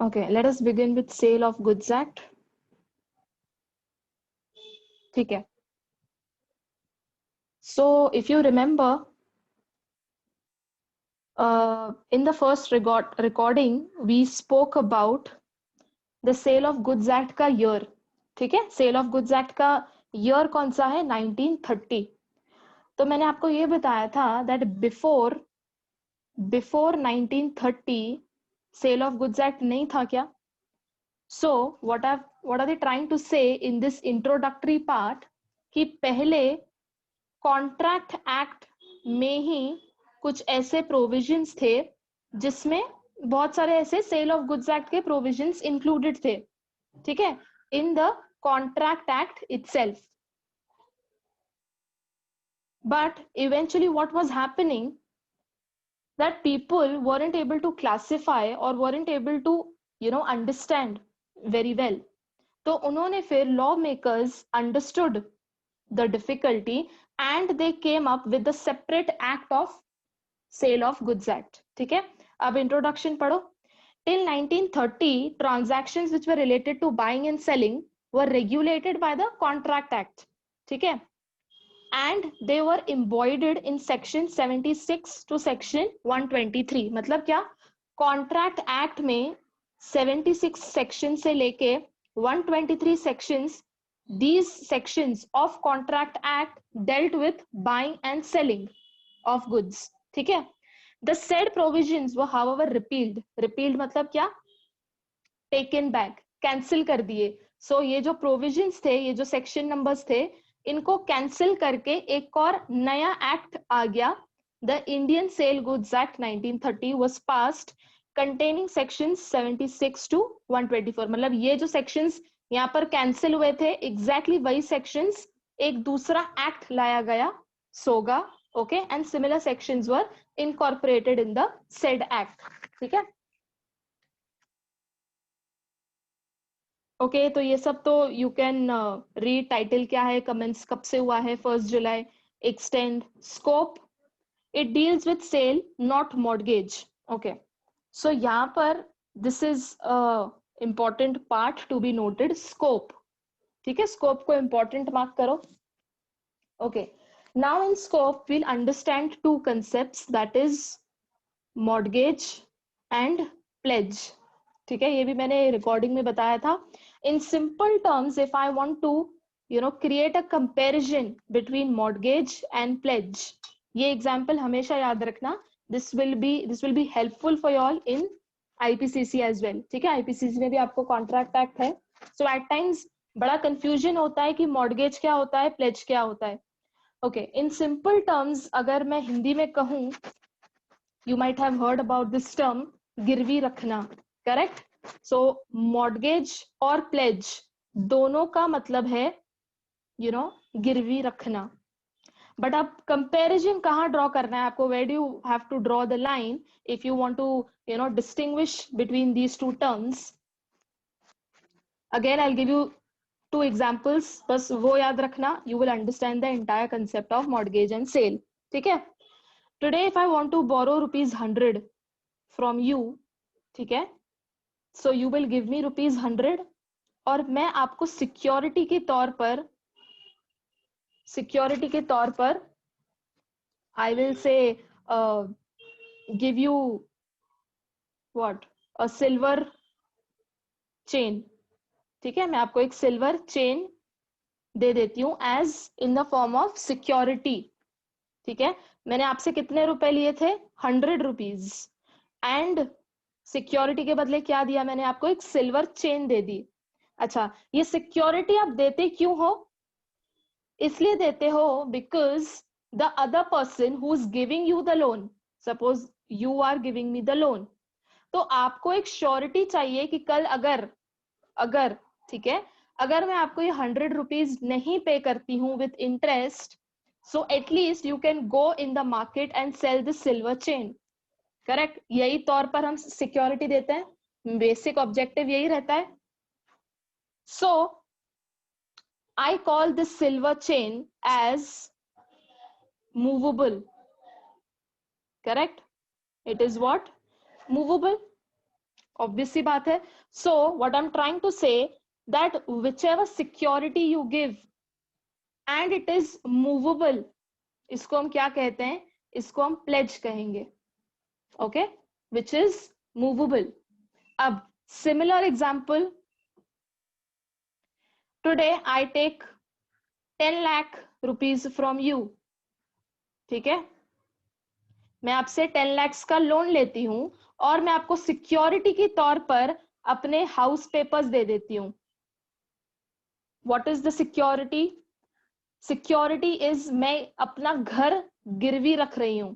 Okay, let us begin with Sale of Goods Act. ठीक है. So if you remember, in the first recording we spoke about the Sale of Goods Act का year. ठीक है. Sale of Goods Act का year कौन सा है? 1930. तो मैंने आपको ये बताया था that before 1930 Sale of Goods Act नहीं था क्या? So what are they trying to say in this introductory part कि पहले कॉन्ट्रैक्ट एक्ट में ही कुछ ऐसे प्रोविजंस थे जिसमें बहुत सारे ऐसे सेल ऑफ गुड्स एक्ट के प्रोविजंस इंक्लूडेड थे. ठीक है. इन the contract act itself. But eventually what was happening that people weren't able to classify or weren't able to understand very well. तो उन्होंने फिर law makers understood the difficulty and they came up with the separate act of Sale of Goods Act. ठीक है. अब introduction पढ़ो. Till 1930 transactions which were related to buying and selling were regulated by the Contract Act. ठीक है. And they were embodied in section 76 to section 123. मतलब क्या? Contract Act में 76 section से लेके 123 sections, these sections of Contract Act dealt with buying and selling of goods. ठीक है. The said provisions were however repealed. Repealed मतलब क्या? Taken back, cancel कर दिए. So ये जो provisions थे, ये जो section numbers थे, इनको कैंसिल करके एक और नया एक्ट आ गया. The Indian sell goods act 1930 was passed containing sections 76 to 124. मतलब ये जो sections यहाँ पर कैंसिल हुए थे, एग्जैक्टली वही sections एक दूसरा एक्ट लाया गया, सोगा. Okay. And similar sections were incorporated in the said act. ठीक है. ओके. तो ये सब तो यू कैन रीड. टाइटल क्या है, कमेंट्स कब से हुआ है, 1 जुलाई. Extend scope, it deals with sale not mortgage. Okay. So यहाँ पर this is important part to be noted. Scope. ठीक है. स्कोप को इंपॉर्टेंट मार्क करो. Okay. Now in scope we'll understand two concepts, that is mortgage and pledge. ठीक है. ये भी मैंने रिकॉर्डिंग में बताया था. In simple terms, if I want to create a comparison between mortgage and pledge, ये example हमेशा याद रखना. This will be helpful for you all in IPCC as well. ठीक है. IPCC में भी आपको contract act है. So at times बड़ा confusion होता है कि mortgage क्या होता है, pledge क्या होता है. Okay. In simple terms, अगर मैं हिंदी में कहूँ, you might have heard about this term, गिरवी रखना. Correct. सो मॉर्गेज और प्लेज दोनों का मतलब है गिरवी रखना. बट अब कंपैरिजन कहाँ ड्रॉ करना है आपको? Where do you have to draw the line if you want to distinguish between these two terms? Again I will give you 2 examples. बस वो याद रखना. You will understand the entire concept of mortgage and sale. ठीक है. Today if I want to borrow ₹100 from you, ठीक है, so you will give me ₹100 और मैं आपको सिक्योरिटी के तौर पर I will say give you what, a silver chain. ठीक है. मैं आपको एक सिल्वर चेन दे देती हूं as in the form of security. ठीक है. मैंने आपसे कितने रुपए लिए थे? ₹100. एंड सिक्योरिटी के बदले क्या दिया? मैंने आपको एक सिल्वर चेन दे दी. अच्छा, ये सिक्योरिटी आप देते क्यों हो? इसलिए देते हो because the other person who is giving you the loan, suppose you are giving me the loan, तो आपको एक श्योरिटी चाहिए कि कल अगर ठीक है, अगर मैं आपको ये ₹100 नहीं पे करती हूँ with interest, so at least you can go in the market and sell this silver chain. Correct. यही तौर पर हम सिक्योरिटी देते हैं. बेसिक ऑब्जेक्टिव यही रहता है. सो I call this silver chain as movable. Correct. It is what? Movable. Obvious सी बात है. So what I am trying to say that whichever security you give and it is movable, इसको हम क्या कहते हैं? इसको हम प्लेज कहेंगे. Okay, which is movable. अब similar example, today I take 10 lakh rupees from you. ठीक है, मैं आपसे 10 लाख का लोन लेती हूं और मैं आपको सिक्योरिटी के तौर पर अपने हाउस पेपर्स दे देती हूं. What is the security? Security is मैं अपना घर गिरवी रख रही हूं.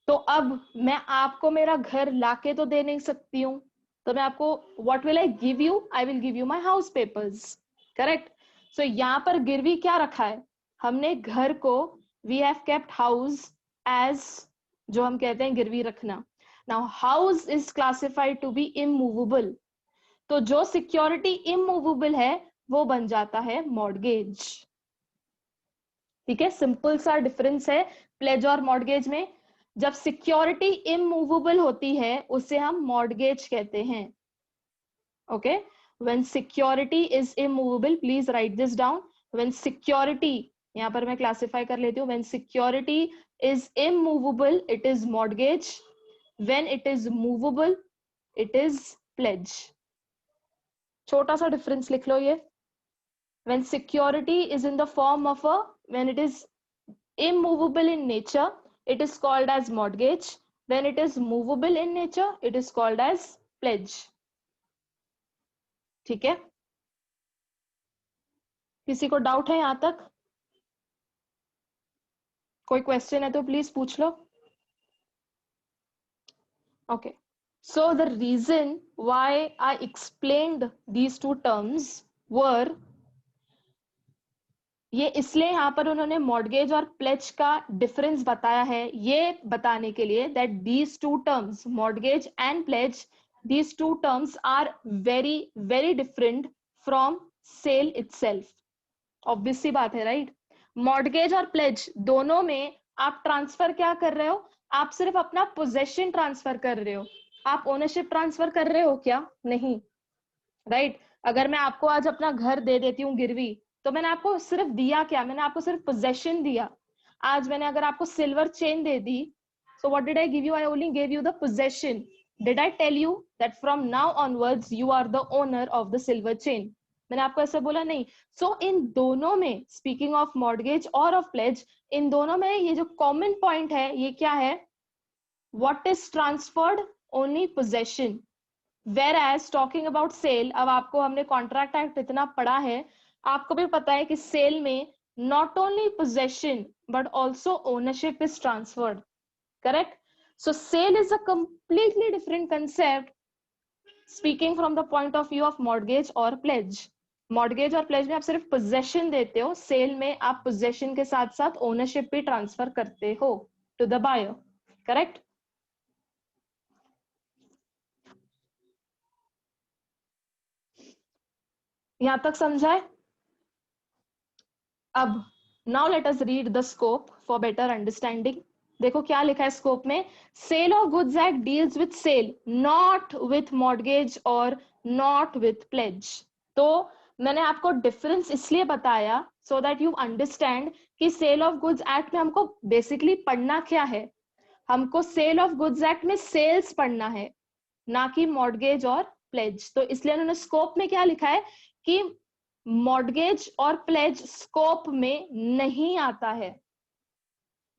तो अब मैं आपको मेरा घर लाके तो दे नहीं सकती हूं, तो मैं आपको what will I give you? I will give you my house papers. Correct. So यहां पर गिरवी क्या रखा है? हमने घर को, we have kept house as, जो हम कहते हैं गिरवी रखना. Now house is classified to be immovable. तो जो सिक्योरिटी इमूवेबल है वो बन जाता है मॉर्गेज. ठीक है, सिंपल सा डिफरेंस है प्लेज और मॉर्गेज में. जब सिक्योरिटी इमूवेबल होती है उसे हम मॉर्गेज कहते हैं. Okay, when security is immovable, please write this down. When security, यहां पर मैं क्लासिफाई कर लेती हूँ. When security is immovable it is mortgage. When it is movable it is pledge. छोटा सा डिफरेंस लिख लो ये. When security is in the form of when it is immovable in nature, it is called as mortgage. When it is movable in nature, it is called as pledge. ठीक है, किसी को doubt है यहां तक? कोई क्वेश्चन है तो प्लीज पूछ लो. Okay, so the reason why I explained these two terms were, ये इसलिए यहाँ पर उन्होंने मॉर्गेज और प्लेज का डिफरेंस बताया है, ये बताने के लिए that these two terms, mortgage and pledge, these two terms are very very different from sale itself. Obvious सी बात है, राइट? मॉर्गेज और प्लेज दोनों में आप ट्रांसफर क्या कर रहे हो? आप सिर्फ अपना पोजेशन ट्रांसफर कर रहे हो. आप ओनरशिप ट्रांसफर कर रहे हो क्या? नहीं, राइट? अगर मैं आपको आज अपना घर दे देती हूँ गिरवी, तो मैंने आपको सिर्फ दिया क्या? मैंने आपको सिर्फ पोजेशन दिया. आज मैंने अगर आपको silver chain they the, so what did I give you? I only gave you the possession. Did I tell you that from now onwards you are the owner of the silver chain? मैंने आपको ऐसा बोला? नहीं. सो इन दोनों में, speaking of mortgage और of pledge, इन दोनों में ये जो कॉमन पॉइंट है ये क्या है? What is transferred? Only possession. Whereas talking about sale, अब आपको हमने कॉन्ट्रैक्ट एक्ट इतना पढ़ा है, आपको भी पता है कि सेल में not only possession but also ownership is transferred. Correct? So sale is a completely different concept speaking from the point of view of mortgage or pledge. Mortgage और प्लेज में आप सिर्फ पोजेशन देते हो, सेल में आप possession के साथ साथ ओनरशिप भी ट्रांसफर करते हो टू द बायर. करेक्ट? यहां तक समझा है? अब now let us read the scope for better understanding. देखो क्या लिखा है स्कोप में. Sale of goods act deals with sale, not with mortgage और नॉट विथ प्लेज. तो मैंने आपको डिफरेंस इसलिए बताया सो दैट यू अंडरस्टैंड कि सेल ऑफ गुड्स एक्ट में हमको बेसिकली पढ़ना क्या है. हमको सेल ऑफ गुड्स एक्ट में सेल्स पढ़ना है, ना कि मॉर्गेज और प्लेज. तो इसलिए उन्होंने स्कोप में क्या लिखा है कि मॉर्गेज और प्लेज स्कोप में नहीं आता है.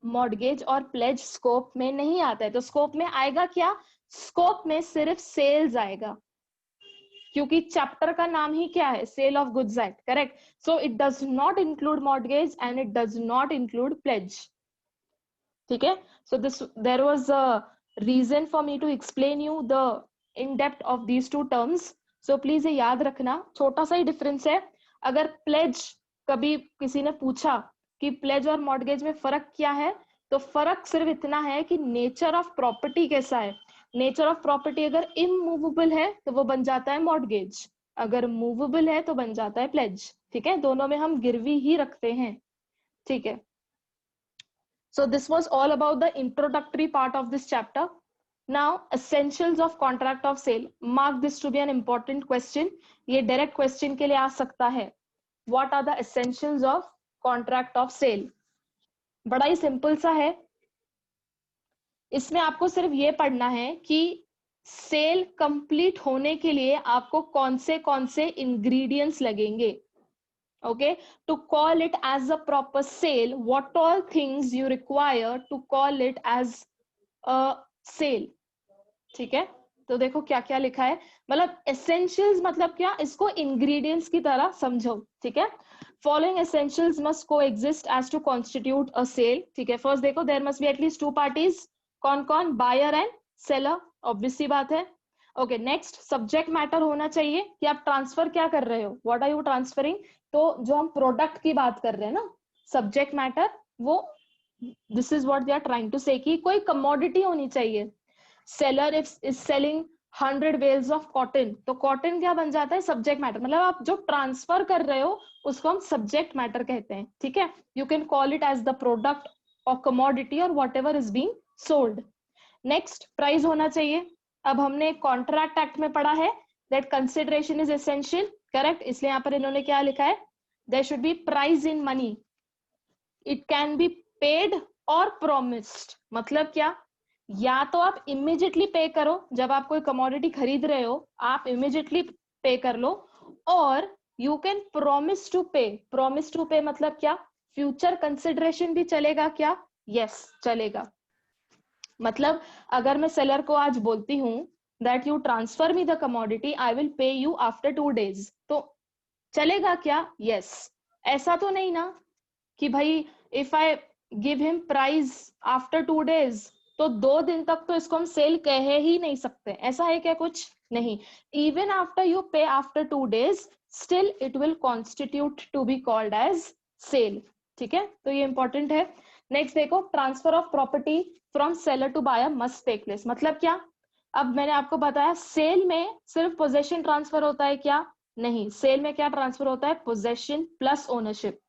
मॉर्गेज और प्लेज स्कोप में नहीं आता है. तो स्कोप में आएगा क्या? स्कोप में सिर्फ सेल्स आएगा, क्योंकि चैप्टर का नाम ही क्या है? Sale of goods act. Correct? So it does not include mortgage and it does not include pledge. ठीक है? So this, there was a reason for me to explain you the in depth of these two terms. So please ये याद रखना, छोटा सा ही difference है. अगर pledge, कभी किसी ने पूछा कि प्लेज और मॉर्गेज में फर्क क्या है, तो फर्क सिर्फ इतना है कि नेचर ऑफ प्रॉपर्टी कैसा है. नेचर ऑफ प्रॉपर्टी अगर इमूवेबल है तो वो बन जाता है मॉर्गेज, अगर मूवेबल है तो बन जाता है प्लेज. ठीक है? दोनों में हम गिरवी ही रखते हैं. ठीक है? So this was all about the introductory part of this chapter. Now essentials of contract of sale, mark this to be an important question, ये डायरेक्ट क्वेश्चन के लिए आ सकता है. What are the essentials of contract of sale? बड़ा ही simple सा है. इसमें आपको सिर्फ ये पढ़ना है कि सेल कंप्लीट होने के लिए आपको कौन से इंग्रेडिएंट्स लगेंगे. Okay, to call it as a proper sale, what all things you require to call it as a sale. ठीक है, तो देखो क्या क्या लिखा है. मतलब एसेंशियल्स मतलब क्या, इसको इंग्रेडिएंट्स की तरह समझो. ठीक है, following essentials must coexist as to constitute a sale. ठीक है, फर्स्ट देखो, there must be at least two parties. कौन कौन? बायर एंड सेलर, ऑब्वियस सी बात है. ओके, नेक्स्ट, सब्जेक्ट मैटर होना चाहिए कि आप ट्रांसफर क्या कर रहे हो, व्हाट आर यू ट्रांसफरिंग. तो जो हम प्रोडक्ट की बात कर रहे हैं ना, सब्जेक्ट मैटर, वो this is what they are trying to say, कि कोई कमोडिटी होनी चाहिए. Seller is selling 100 bales of cotton, तो कॉटन क्या बन जाता है? Subject matter. मतलब आप जो ट्रांसफर कर रहे हो उसको हम सब्जेक्ट मैटर कहते हैं. ठीक है, you can call it as the product और कमोडिटी और whatever is being sold. Next, price होना चाहिए. अब हमने कॉन्ट्रैक्ट एक्ट में पढ़ा है that consideration is essential, correct. इसलिए यहां पर इन्होंने क्या लिखा है, there should be price in money. It can be paid और प्रोमिस्ड. मतलब क्या, या तो आप इमीडिएटली पे करो, जब आप कोई कमोडिटी खरीद रहे हो आप इमीडिएटली पे कर लो, और यू कैन प्रोमिस टू पे. प्रोमिस टू पे मतलब क्या, फ्यूचर कंसिडरेशन भी चलेगा क्या? यस, चलेगा. मतलब अगर मैं सेलर को आज बोलती हूँ that you transfer me the commodity, I will pay you after 2 days, तो चलेगा क्या? यस. ऐसा तो नहीं ना कि भाई if I give him price after 2 days, तो 2 दिन तक तो इसको हम सेल कह ही नहीं सकते. ऐसा है क्या? कुछ नहीं. Even after you pay after 2 days, still it will constitute to be called as sale. ठीक है, तो ये इंपॉर्टेंट है. नेक्स्ट देखो, transfer of property from seller to buyer must take place. मतलब क्या, अब मैंने आपको बताया सेल में सिर्फ पोजेशन ट्रांसफर होता है क्या? नहीं, सेल में क्या ट्रांसफर होता है? Possession plus ownership.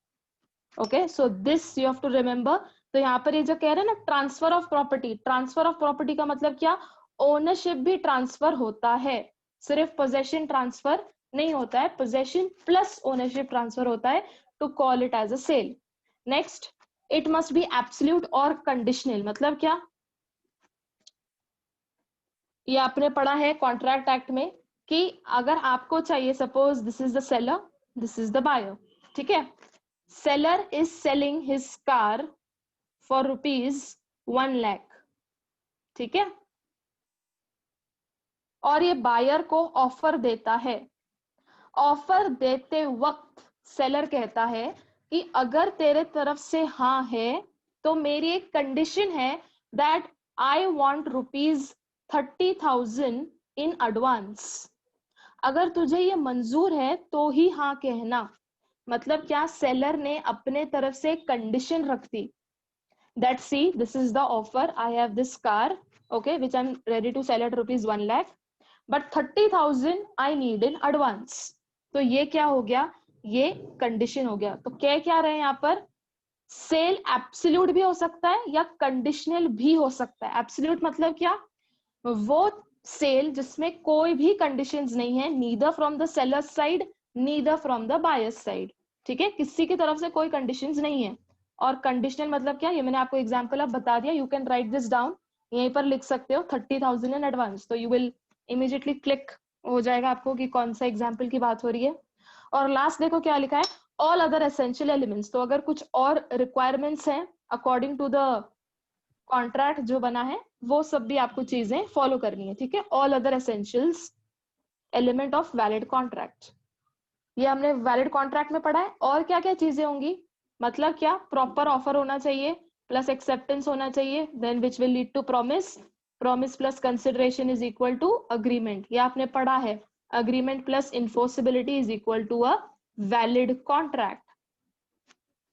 Okay, so this you have to remember. तो यहाँ पर ये जो कह रहे हैं ना, transfer of property, transfer of property का मतलब क्या? ओनरशिप भी ट्रांसफर होता है, सिर्फ पोजेशन ट्रांसफर नहीं होता है. पोजेशन प्लस ओनरशिप ट्रांसफर होता है to call it as a sale. Next, it must be absolute और कंडीशनल. मतलब क्या, ये आपने पढ़ा है कॉन्ट्रैक्ट एक्ट में कि अगर आपको चाहिए, suppose this is the seller, this is the buyer. ठीक है, seller is selling his car for ₹1 lakh. ठीक है, और ये बायर को ऑफर देता है. ऑफर देते वक्त सेलर कहता है कि अगर तेरे तरफ से हाँ है तो मेरी एक कंडीशन है that I want ₹30,000 in advance. अगर तुझे ये मंजूर है तो ही हाँ कहना. मतलब क्या, सेलर ने अपने तरफ से कंडीशन रख दी that see, this is the offer, I have this car, okay, which I'm ready to sell at ₹1 lakh, but 30,000 I need in advance. तो ये क्या हो गया, ये कंडीशन हो गया. तो क्या रहे हैं यहाँ पर, सेल एब्सोल्यूट भी हो सकता है या कंडीशनल भी हो सकता है. एब्सोल्यूट मतलब क्या, वो सेल जिसमें कोई भी कंडीशंस नहीं है, neither from the seller side neither from the buyers side. ठीक है, किसी की तरफ से कोई कंडीशंस नहीं है. और कंडीशनल मतलब क्या, ये मैंने आपको एग्जांपल अब बता दिया. You can right this down, यहीं पर लिख सकते हो 30,000 इन एडवांस, तो यू विल इमीडिएटली क्लिक हो जाएगा आपको कि कौन सा एग्जाम्पल की बात हो रही है. और लास्ट देखो क्या लिखा है, ऑल अदर एसेंशियल एलिमेंट्स. तो अगर कुछ और रिक्वायरमेंट्स हैं अकॉर्डिंग टू द कॉन्ट्रैक्ट जो बना है, वो सब भी आपको चीजें फॉलो करनी है. ठीक है, all other essentials element of valid contract, ये हमने वैलिड कॉन्ट्रैक्ट में पढ़ा है. और क्या क्या चीजें होंगी, मतलब क्या, प्रॉपर ऑफर होना चाहिए प्लस एक्सेप्टेंस होना चाहिए, then which will lead to promise. Promise plus consideration is equal to agreement, ये आपने पढ़ा है. Agreement plus enforceability is equal to a valid contract.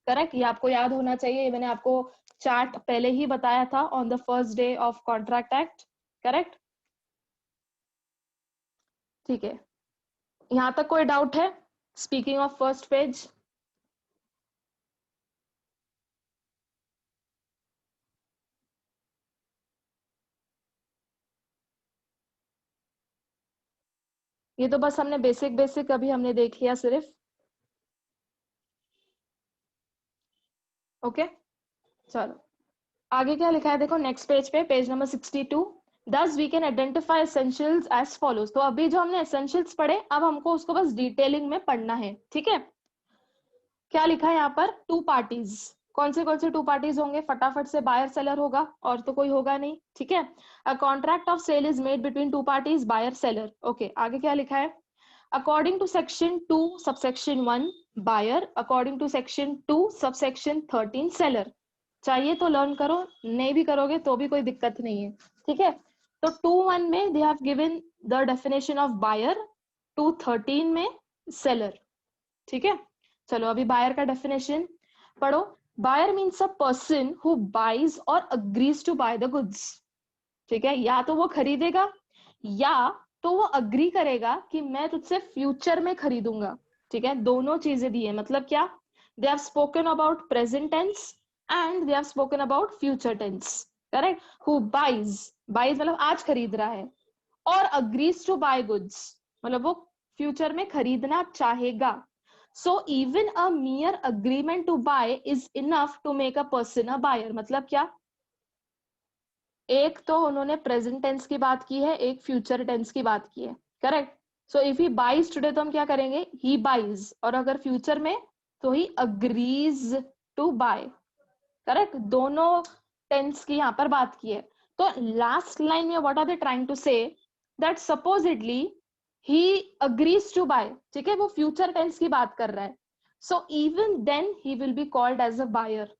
Correct, ये आपको याद होना चाहिए. ये मैंने आपको चार्ट पहले ही बताया था on the first day of contract act. Correct, ठीक है. यहां तक कोई डाउट है? स्पीकिंग ऑफ फर्स्ट पेज, ये तो बस हमने बेसिक बेसिक अभी हमने देख लिया सिर्फ। ओके चलो आगे क्या लिखा है देखो नेक्स्ट पेज पे, page number 62। Thus we can identify essentials as follows। तो अभी जो हमने essentials पढ़े, अब हमको उसको बस डिटेलिंग में पढ़ना है, ठीक है। क्या लिखा है यहाँ पर, टू पार्टीज। कौन से टू पार्टीज होंगे, फटाफट से, बायर सेलर होगा और तो कोई होगा नहीं, ठीक है। A contract of sale is made between two parties, buyer seller. Okay आगे क्या लिखा है, according to section 2 subsection 1 buyer, according to section 2 subsection 13 seller. चाहिए तो लर्न करो, नहीं भी करोगे तो भी कोई दिक्कत नहीं है, ठीक है। तो 2:1 में they have given the definition of buyer, 2:13 में सेलर, ठीक है। चलो अभी बायर का डेफिनेशन पढ़ो। Buyer means a person who buys और agrees to buy the goods, ठीक है। या तो वो खरीदेगा या तो वो अग्री करेगा कि मैं तुझसे फ्यूचर में खरीदूंगा, ठीक है। दोनों चीजें दी है, मतलब क्या, they have spoken about present tense and they have spoken about future tense, correct. Who buys, buys मतलब आज खरीद रहा है, और अग्रीज टू बाय गुड्स मतलब वो फ्यूचर में खरीदना चाहेगा। So even a mere agreement to buy is enough to make a person a buyer। मतलब क्या, एक तो उन्होंने प्रेजेंट टेंस की बात की है, एक फ्यूचर टेंस की बात की है, correct. So if he buys today तो हम क्या करेंगे, ही बाइज, और अगर फ्यूचर में तो he agrees to buy, correct. दोनों टेंस की यहाँ पर बात की है। तो लास्ट लाइन में what are they trying to say, that supposedly he agrees to buy, ठीक है, वो फ्यूचर टेंस की बात कर रहा है। So even then he will be called as a buyer.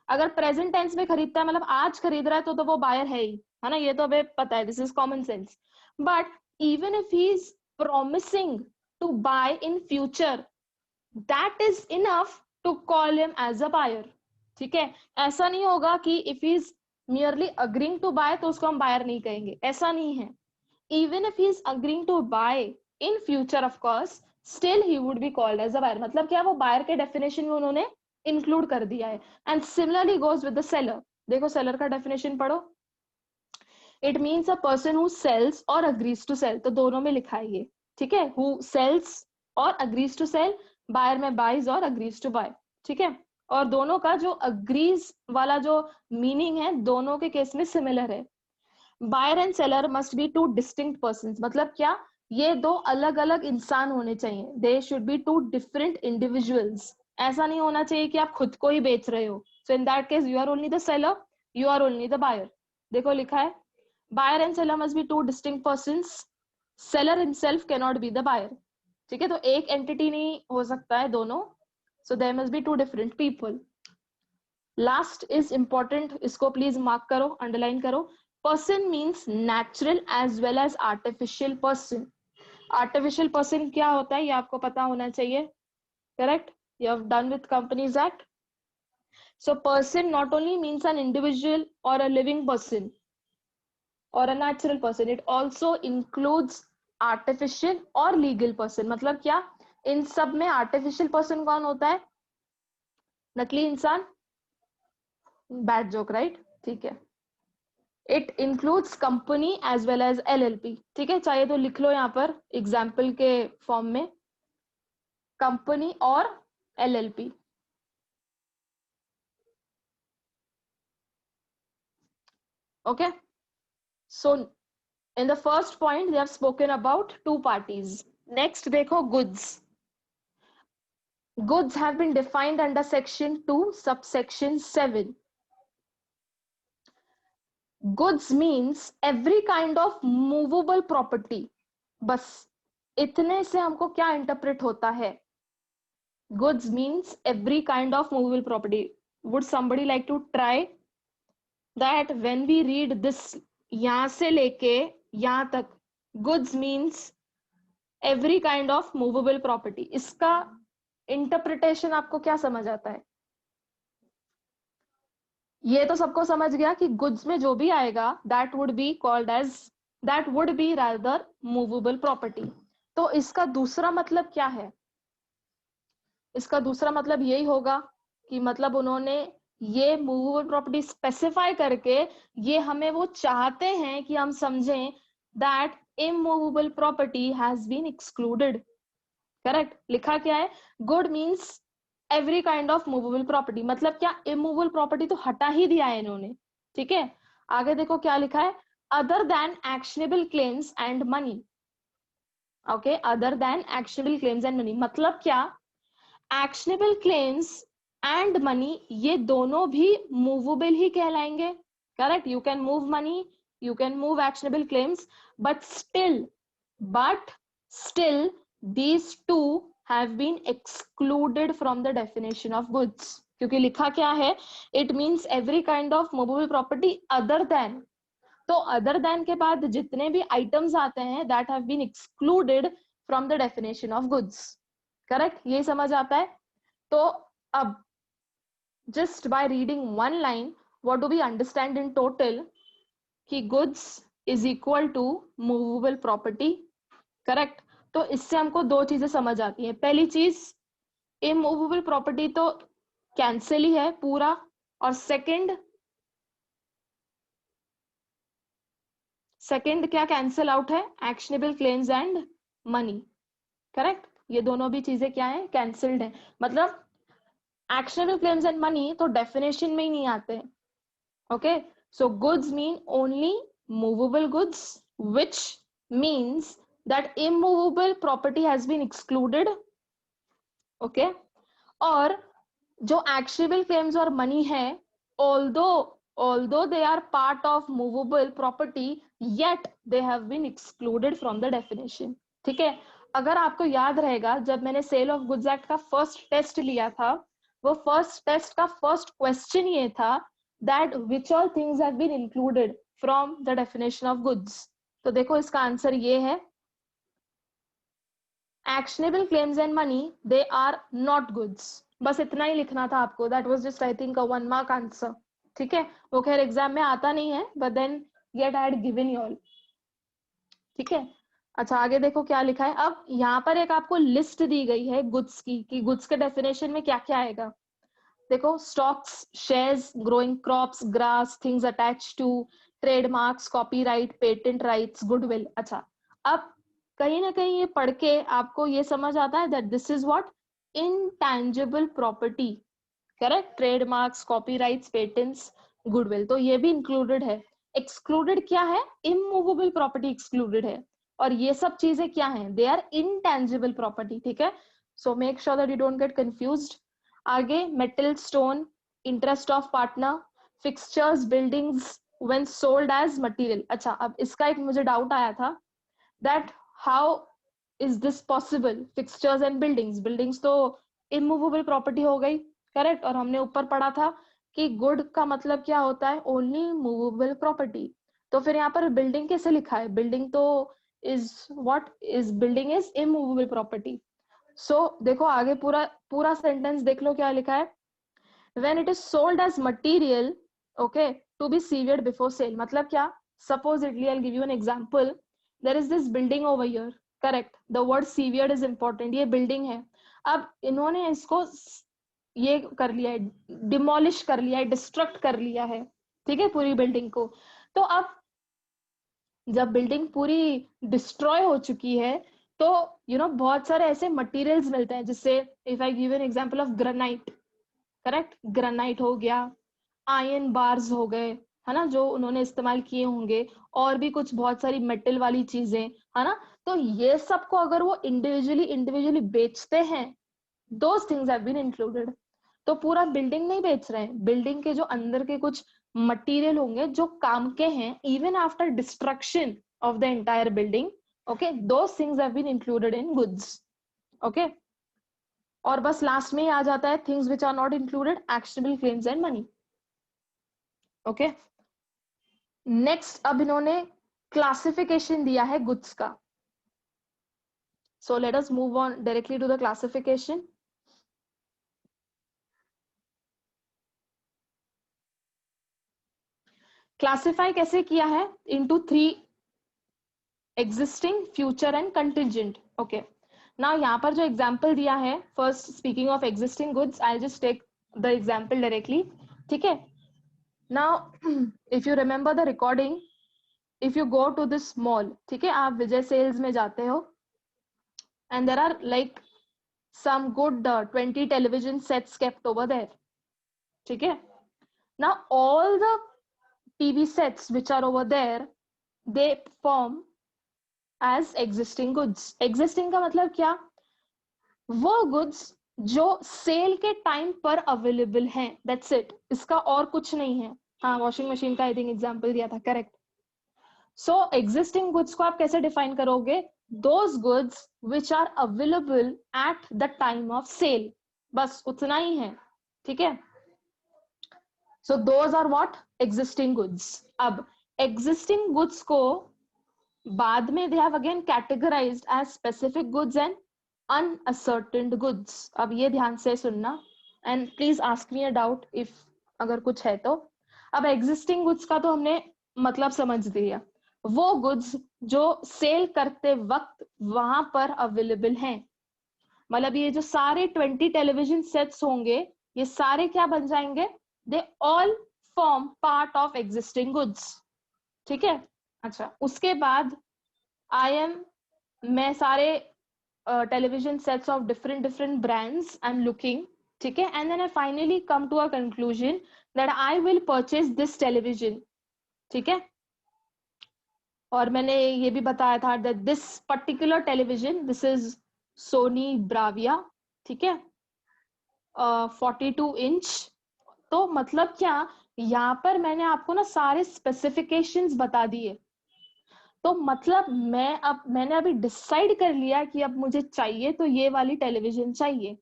अगर प्रेजेंट टेंस में खरीदता है मतलब आज खरीद रहा है तो वो बायर है ही, है ना, ये तो हमें पता है, this is common sense. But even if he is promising to buy in future, that is enough to call him as a buyer, ठीक है। ऐसा नहीं होगा कि if he is merely agreeing to buy तो उसको हम बायर नहीं कहेंगे, ऐसा नहीं है। even if he is agreeing to buy in future of course, still he would be called as a buyer। मतलब क्या, वो बायर के डेफिनेशन में उन्होंने इंक्लूड कर दिया है। And similarly goes with the seller. देखो सेलर का डेफिनेशन पढ़ो, it means a person who sells और अग्रीज टू सेल, तो दोनों में लिखा है ये, ठीक है। हु सेल्स और अग्रीज टू सेल, बायर में बाइज और अग्रीज टू बाय, ठीक है। और दोनों का जो अग्रीज वाला जो मीनिंग है दोनों के केस में सिमिलर है। Buyer and seller must be two distinct persons, मतलब क्या, ये दो अलग अलग इंसान होने चाहिए, they should be two different individuals. ऐसा नहीं होना चाहिए कि आप खुद को ही बेच रहे हो, so in that case you are only the seller, you are only the buyer. देखो लिखा है buyer and seller must be two distinct persons, seller himself can not be the buyer, ठीक है। तो एक एंटिटी नहीं हो सकता है दोनों, so there must be two different people. Last is important, इसको प्लीज मार्क करो, अंडरलाइन करो। Person means natural as well as artificial person. Artificial person क्या होता है ये आपको पता होना चाहिए, correct, you have done with companies act. So person not only means an individual और अ लिविंग पर्सन और a natural person, it also includes artificial और लीगल पर्सन। मतलब क्या, इन सब में आर्टिफिशियल पर्सन कौन होता है, नकली इंसान, बैड जोक राइट, ठीक है। It includes company as well as LLP, ठीक है। चाहे तो लिख लो यहाँ पर एग्जाम्पल के फॉर्म में, कंपनी और LLP। Okay, so in the first point they have spoken about two parties. Next देखो goods. Goods have been defined under section 2 subsection 7। Goods means every kind of movable property. बस इतने से हमको क्या interpret होता है, goods means every kind of movable property। Would somebody like to try that when we read this, यहां से लेके यहां तक, goods means every kind of movable property, इसका इंटरप्रिटेशन आपको क्या समझ आता है। ये तो सबको समझ गया कि गुड्स में जो भी आएगा that would be called as, that would be rather movable property. तो इसका दूसरा मतलब क्या है, इसका दूसरा मतलब यही होगा कि मतलब उन्होंने ये मूवेबल प्रॉपर्टी स्पेसिफाई करके, ये हमें वो चाहते हैं कि हम समझें that immovable property has been excluded. Correct, लिखा क्या है? Good means every kind of movable property, मतलब क्या इमूवेबल प्रॉपर्टी तो हटा ही दिया है इन्होंने, ठीक है। आगे देखो क्या लिखा है, other than actionable claims and money. Okay, other than actionable claims and money मतलब क्या, एक्शनेबल क्लेम्स एंड मनी ये दोनों भी मूवेबल ही कहलाएंगे। Correct, you can move money, you can move actionable claims, but still these two have been excluded from the definition of goods, क्योंकि लिखा क्या है, it means every kind of movable property other than, तो other than के बाद जितने भी items आते हैं that have been excluded from the definition of goods. Correct, ये समझ आता है। तो अब just by reading one line what do we understand in total, कि goods is equal to movable property. Correct, तो इससे हमको दो चीजें समझ आती हैं। पहली चीज, इमूवेबल प्रॉपर्टी तो कैंसिल ही है पूरा, और सेकंड क्या कैंसिल आउट है, actionable claims and money. Correct, ये दोनों भी चीजें क्या है, कैंसिल्ड है। मतलब एक्शनेबल क्लेम्स एंड मनी तो डेफिनेशन में ही नहीं आते। Okay, so goods mean only movable goods, which means that immovable property has been excluded. Okay, और जो एक्शनेबल क्लेम्स और मनी है, although they are part of movable property, yet they have been excluded from the definition। ठीक है, अगर आपको याद रहेगा जब मैंने सेल ऑफ गुड्स एक्ट का फर्स्ट टेस्ट लिया था, वो फर्स्ट टेस्ट का फर्स्ट क्वेश्चन ये था that which all things have been included from the definition of goods। तो देखो इसका आंसर ये है, actionable claims and money they are not goods। बस इतना ही लिखना था आपको, that was just I think a 1 mark answer। ठीक है, वो खैर एग्जाम में आता नहीं है, but then yet I had given you all। ठीक है, अच्छा आगे देखो क्या लिखा है। अब यहाँ पर एक आपको लिस्ट दी गई है गुड्स की, कि गुड्स के डेफिनेशन में क्या क्या आएगा। देखो, stocks, shares, growing crops, grass, things attach to, trademarks, copyright, patent rights, goodwill. अच्छा, अब कहीं ना कहीं ये पढ़ के आपको ये समझ आता है that this is what, intangible property. Correct, trademarks, copyrights, patents, goodwill, तो ये भी इंक्लूडेड है। एक्सक्लूडेड क्या है, इमूवेबल प्रॉपर्टी एक्सक्लूडेड है, और ये सब चीजें क्या हैं, दे आर इनटैंजिबल प्रॉपर्टी। ठीक है, so make sure that you don't get confused. आगे, metal, stone, interest of partner, fixtures, buildings when sold as material. अच्छा, अब इसका एक मुझे डाउट आया था that how is this possible, fixtures and buildings तो इमूवेबल प्रॉपर्टी हो गई। करेक्ट, और हमने ऊपर पढ़ा था कि गुड का मतलब क्या होता है, ओनली मूवेबल प्रॉपर्टी। तो फिर यहाँ पर बिल्डिंग कैसे लिखा है, बिल्डिंग तो is what is, building is immovable property. So देखो आगे पूरा सेंटेंस देख लो क्या लिखा है, when it is sold as material, okay, to be severed before sale। मतलब क्या, supposedly I'll give you an example, there is this building over here। correct, the word severed is important, ये building है। अब इन्होंने इसको ये कर लिया है, डिमोलिश कर लिया है, डिस्ट्रक्ट कर लिया है, ठीक है, पूरी बिल्डिंग को। तो अब जब बिल्डिंग पूरी डिस्ट्रॉय हो चुकी है, तो बहुत सारे ऐसे मटेरियल्स मिलते हैं, जिससे if I give an example of granite. Correct, granite हो गया, आयरन बार्स हो गए, है ना, जो उन्होंने इस्तेमाल किए होंगे, और भी कुछ बहुत सारी मेटल वाली चीजें, है ना। तो ये सब को अगर वो इंडिविजुअली बेचते हैं, those things have been included. तो पूरा बिल्डिंग नहीं बेच रहे हैं, बिल्डिंग के जो अंदर के कुछ मटेरियल होंगे जो काम के हैं, even after destruction of the entire building, okay, those things have been included in goods. Okay, और बस लास्ट में ही आ जाता है things which are not included, actionable claims and money. Okay, next अब इन्होंने क्लासिफिकेशन दिया है गुड्स का। So let us move on directly to the classification. Classify कैसे किया है, into 3, existing, future and contingent. Okay, now यहाँ पर जो एग्जाम्पल दिया है, first speaking of existing goods, I just take the example directly. ठीक है, now if you remember the recording, if you go to this mall, ठीक है, आप विजय सेल्स में जाते हो and there are like some good 20 television sets kept over there, ठीक है. Now all the TV sets which are over there, they form as existing goods. Existing का मतलब क्या? वो goods जो सेल के टाइम पर अवेलेबल हैं, that's it. इसका और कुछ नहीं है. हाँ, वॉशिंग मशीन का आई थिंक एग्जाम्पल दिया था, करेक्ट. सो एग्जिस्टिंग गुड्स को आप कैसे डिफाइन करोगे? Those goods which are available at the time of sale, बस उतना ही है, ठीक है. So those are what? Existing goods. अब एग्जिस्टिंग गुड्स को बाद में they have again categorized as specific goods and unascertained goods. अब ये ध्यान से सुनना and please ask me a doubt if अगर कुछ है तो. अब एग्जिस्टिंग गुड्स का तो हमने मतलब समझ दिया, वो गुड्स जो सेल करते वक्त वहां पर अवेलेबल हैं. मतलब ये जो सारे 20 टेलीविजन सेट्स होंगे, ये सारे क्या बन जाएंगे? They all form part of existing goods, ठीक है. अच्छा, उसके बाद मैं सारे television sets of different brands I am looking, ठीक है, and then I finally come to a conclusion that I will purchase this television, ठीक है. और मैंने ये भी बताया था that this particular television, this is Sony Bravia, ठीक है, 42 इंच. तो मतलब क्या, यहाँ पर मैंने आपको ना सारे स्पेसिफिकेशंस बता दिए. तो मतलब मैंने अभी डिसाइड कर लिया कि अब मुझे चाहिए तो ये वाली टेलीविजन चाहिए,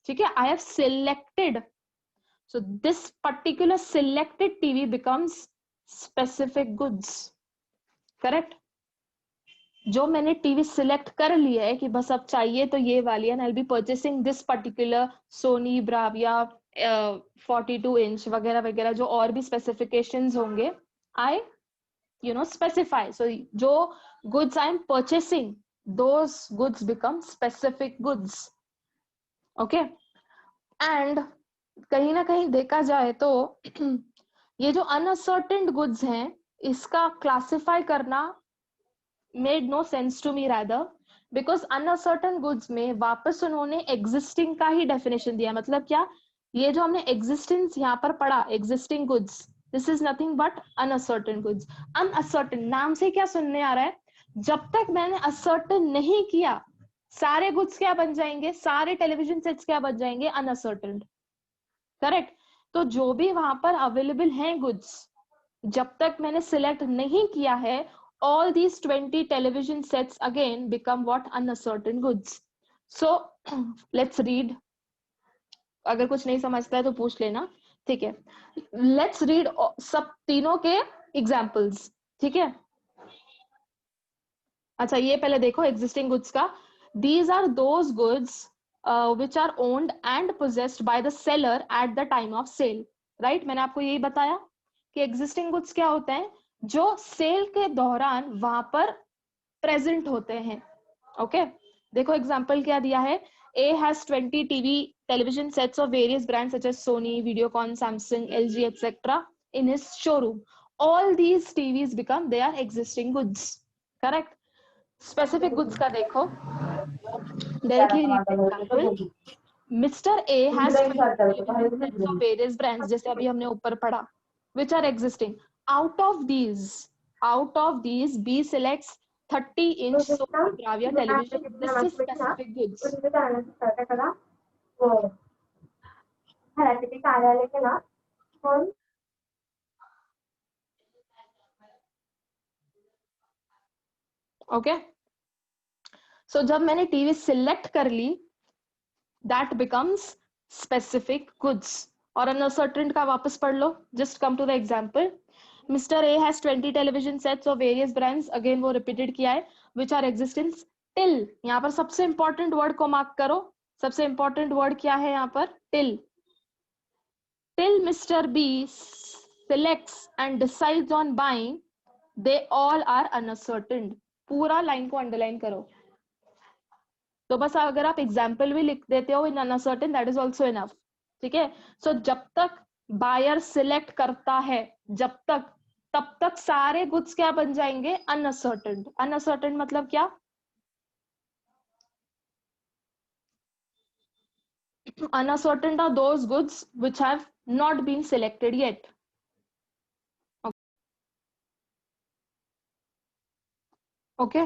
ठीक है. I have selected, so this particular selected TV becomes specific goods, correct. जो मैंने टीवी सिलेक्ट कर लिया है कि बस अब चाहिए तो ये वाली, and I will be purchasing this particular Sony Bravia 42 inch वगैरह वगैरह, जो और भी स्पेसिफिकेशंस होंगे, आई specify. So जो goods I am purchasing, those goods become specific goods, okay. And कहीं ना कहीं देखा जाए तो ये जो unascertain goods हैं, इसका क्लासिफाई करना made no sense to me rather, because uncertain goods में वापस उन्होंने existing का ही definition दिया. मतलब क्या, ये जो हमने existence यहाँ पर पढ़ा, existing goods, this is nothing but uncertain goods. Uncertain नाम से क्या सुनने आ रहा है? जब तक मैंने ascertain नहीं किया, सारे goods क्या बन जाएंगे? सारे television sets क्या बन जाएंगे? Uncertain, correct. तो जो भी वहां पर अवेलेबल हैं goods, जब तक मैंने सिलेक्ट नहीं किया है, all these 20 television sets again become what? Uncertain goods. So let's read. अगर कुछ नहीं समझता है तो पूछ लेना, ठीक है. Let's read सब तीनों के एग्जाम्पल्स, ठीक है. अच्छा, ये पहले देखो existing goods का. These are those goods which are owned and possessed by the seller at the time of sale, right? मैंने आपको यही बताया कि existing goods क्या होते हैं? जो सेल के दौरान वहां पर प्रेजेंट होते हैं, ओके. देखो एग्जांपल क्या दिया है. A has 20 television sets of various brands such as Sony, Videocon, Samsung, LG, etc. in his showroom. All these TVs become their existing goods, correct. Specific goods का देखो. Directly read the example. Mr. A has 20 television sets of various brands, जैसे अभी हमने ऊपर पढ़ा, which are existing. Out of these, B selects 30-inch Sony Bravia television. This is specific goods. Okay. So जब मैंने TV select कर ली, that becomes specific goods. और uncertain का वापस पढ़ लो. Just come to the example. Mr. A has 20 television sets of various brands. Again वो repeated किया है, which are existing till. यहाँ पर सबसे important word को mark करो. सबसे important word क्या है यहाँ पर? till. Till Mr. B selects and decides on buying, they all are uncertain. पूरा लाइन को अंडरलाइन करो. तो बस अगर आप एग्जाम्पल भी लिख देते हो in uncertain, that is also enough, ठीक है. सो जब तक बायर सिलेक्ट करता है, जब तक तब तक सारे गुड्स क्या बन जाएंगे, अनअसर्टेन। अनअसर्टेन मतलब क्या, unascertain are those goods which have not been selected yet. Okay,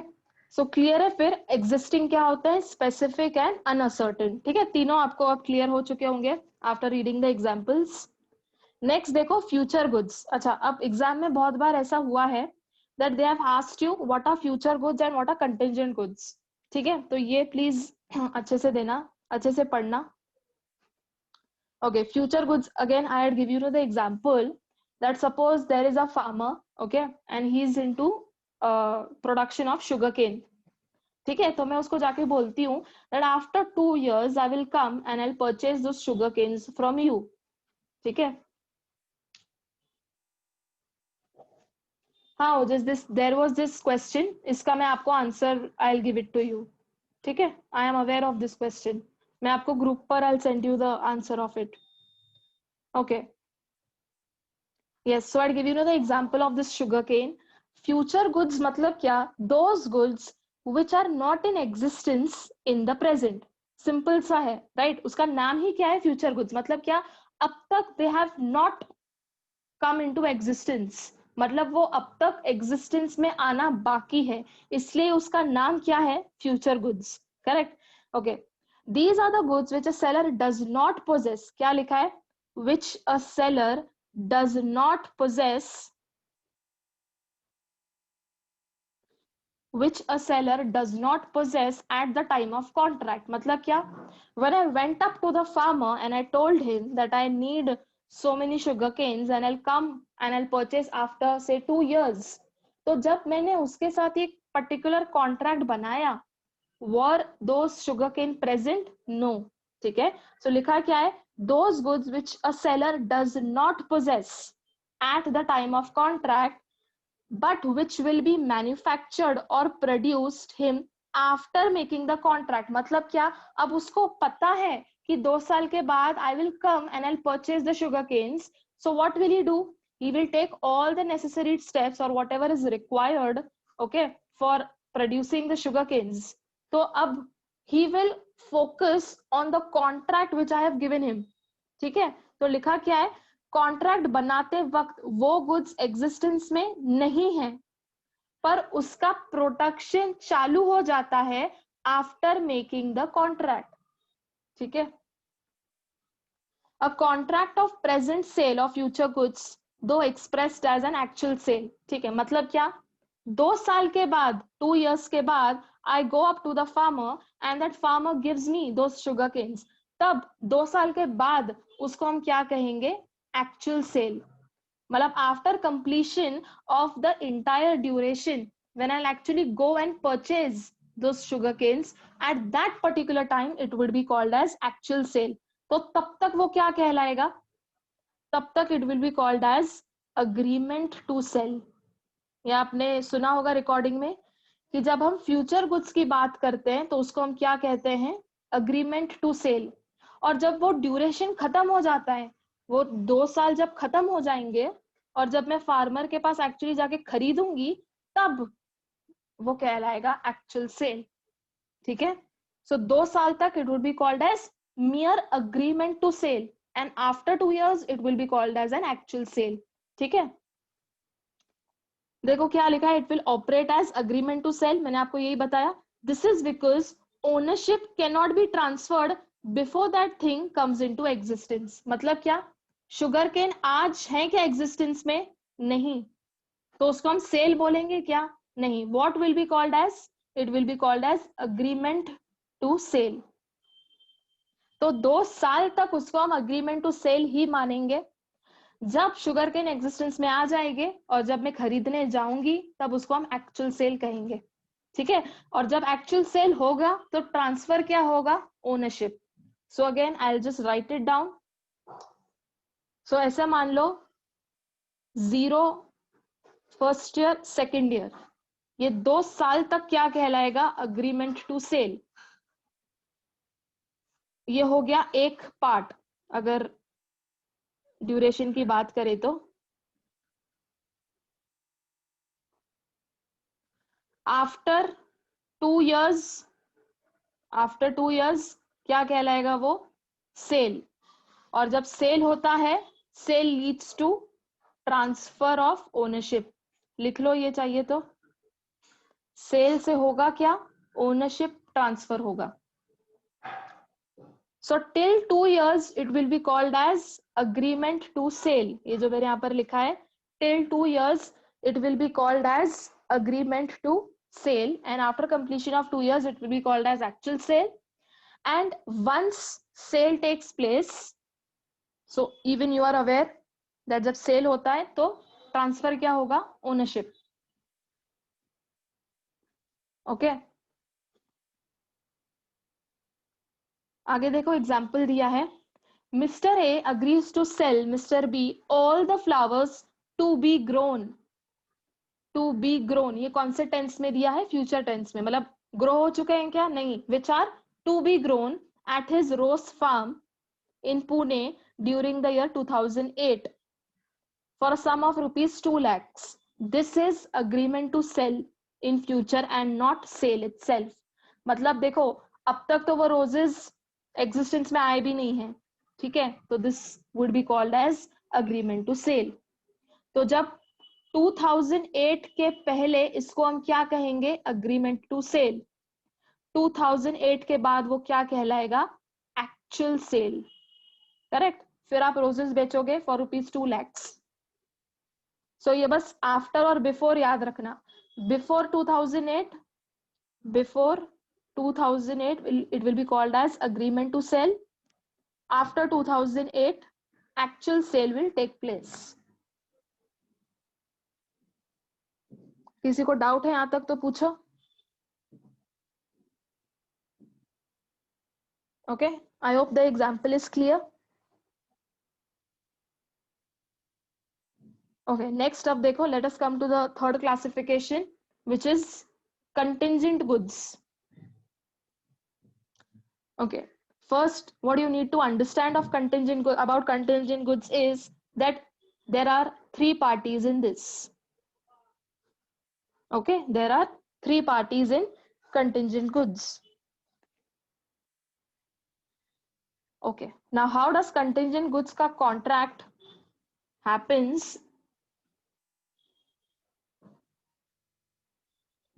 so clear है। फिर एग्जिस्टिंग क्या होता है, स्पेसिफिक एंड अनअसर्टेन। ठीक है, तीनों आपको अब क्लियर हो चुके होंगे after reading the examples. Next देखो फ्यूचर गुड्स। अच्छा, अब एग्जाम में बहुत बार ऐसा हुआ है that they have asked you what are future goods and what are contingent goods. ठीक है, तो ये प्लीज अच्छे से देना, अच्छे से पढ़ना। Okay, future goods, again, I had give you the example that suppose there is a farmer, okay, and he's into production of sugarcane. ठीक है, तो मैं उसको जाके बोलती हूँ that after 2 years I will come and I'll purchase those sugar canes from you. ठीक है, हाँ, just this there was this question, इसका मैं आपको answer I'll give it to you. ठीक है, I am aware of this question. मैं आपको ग्रुप पर I'll send you the answer of it. Okay. Yes, so I'd give you the example of this sugarcane. Future goods मतलब क्या? Those goods which are not in existence in the present. Simple सा है, right? उसका नाम ही क्या है? Future goods. मतलब क्या? अब तक they have not come into existence. मतलब वो अब तक existence में आना बाकी है, इसलिए उसका नाम क्या है? Future goods. Correct? Okay. These are the goods which a seller does not possess. क्या लिखा है? Which a seller does not possess, which a seller does not possess at the time of contract. मतलब क्या, when I went up to the farmer and I told him that I need so many sugar canes and I'll come and I'll purchase after say 2 years, तो जब मैंने उसके साथ एक particular contract बनाया, were those sugar cane present? No. ठीक है, so लिखा क्या है, those goods which a seller does not possess at the time of contract but which will be manufactured or produced him after making the contract. मतलब क्या, अब उसको पता है कि 2 साल के बाद I will come and I'll purchase the sugar canes. So what will he do? He will take all the necessary steps or whatever is required, okay, for producing the sugar canes. तो अब he will focus on the contract which I have given him. ठीक है, तो लिखा क्या है, contract बनाते वक्त वो गुड्स एग्जिस्टेंस में नहीं है, पर उसका प्रोडक्शन चालू हो जाता है आफ्टर मेकिंग द कॉन्ट्रैक्ट. ठीक है, a contract of present sale of future goods though expressed as an actual sale. ठीक है, मतलब क्या, 2 साल के बाद, 2 years के बाद I go up to the farmer and that farmer gives me those sugar canes. तब 2 साल के बाद उसको हम क्या कहेंगे, एक्चुअल सेल. मतलब after completion of the entire duration, when I'll actually go and purchase those sugar canes, at that particular time it would be called as actual sale. तो तब तक वो क्या कहलाएगा, तब तक it will be called as agreement to sell. या आपने सुना होगा रिकॉर्डिंग में कि जब हम फ्यूचर गुड्स की बात करते हैं तो उसको हम क्या कहते हैं, अग्रीमेंट टू सेल. और जब वो ड्यूरेशन खत्म हो जाता है, वो 2 साल जब खत्म हो जाएंगे और जब मैं फार्मर के पास एक्चुअली जाके खरीदूंगी, तब वो कहलाएगा एक्चुअल सेल. ठीक है, सो 2 साल तक it would be called as mere agreement to sell and after 2 years it will be called as an actual sale. ठीक है, देखो क्या लिखा है, it will operate as agreement to sell. मैंने आपको यही बताया. This is because ownership can not be transferred before that thing comes into existence. मतलब क्या, शुगर केन आज है क्या एग्जिस्टेंस में, नहीं, तो उसको हम सेल बोलेंगे क्या, नहीं. What will be called as, it will be called as agreement to sell. तो 2 साल तक उसको हम अग्रीमेंट टू सेल ही मानेंगे. जब शुगर केन एग्जिस्टेंस में आ जाएंगे और जब मैं खरीदने जाऊंगी, तब उसको हम एक्चुअल सेल कहेंगे. ठीक है, और जब एक्चुअल सेल होगा तो ट्रांसफर क्या होगा, ownership. So again I will just write it down. So ऐसा मान लो 0 फर्स्ट ईयर सेकेंड ईयर, ये 2 साल तक क्या कहलाएगा, अग्रीमेंट टू सेल. ये हो गया एक पार्ट. अगर ड्यूरेशन की बात करें तो आफ्टर 2 years, आफ्टर 2 years क्या कहलाएगा वो? सेल। और जब सेल होता है, sale leads to transfer of ownership. लिख लो ये चाहिए तो। सेल से होगा क्या? ओनरशिप ट्रांसफर होगा। So till 2 years it will be called as agreement to sell. ये जो मेरे यहाँ पर लिखा है, till 2 years it will be called as agreement to sale, and after completion of 2 years it will be called as actual sale. And once sale takes place, so even you are aware that जब sale होता है तो transfer क्या होगा? Ownership. Okay, आगे देखो example दिया है। Mister A agrees to sell mister B all the flowers to be grown. To be grown ये कौन से टेंस में दिया है? फ्यूचर टेंस में, मतलब ग्रो हो चुके हैं क्या? नहीं, which are to be grown at his rose farm in Pune during the year 2008 for a sum of rupees 2 lakhs. This is agreement to sell in future and not sale itself. मतलब देखो, अब तक तो वो roses existence में आए भी नहीं है, ठीक है? तो this would be called as agreement to sell. तो जब 2008 के पहले इसको हम क्या कहेंगे? Agreement to cell. 2008 के बाद वो क्या कहलाएगा? Actual sale. करेक्ट। फिर आप रोजेस बेचोगे फॉर रुपीज 2 lakhs। सो ये बस आफ्टर और बिफोर याद रखना। Before 2008, before 2008 it will be called as agreement to sell. After 2008 actual sale will take place. किसी को डाउट है यहां तक तो पूछो। Okay, I hope the example is clear. Okay, next अब देखो, let us come to the third classification which is contingent goods. Okay, first what you need to understand of about contingent goods is that there are 3 parties in this. Okay, there are 3 parties in contingent goods. Okay, now how does contingent goods ka contract happens?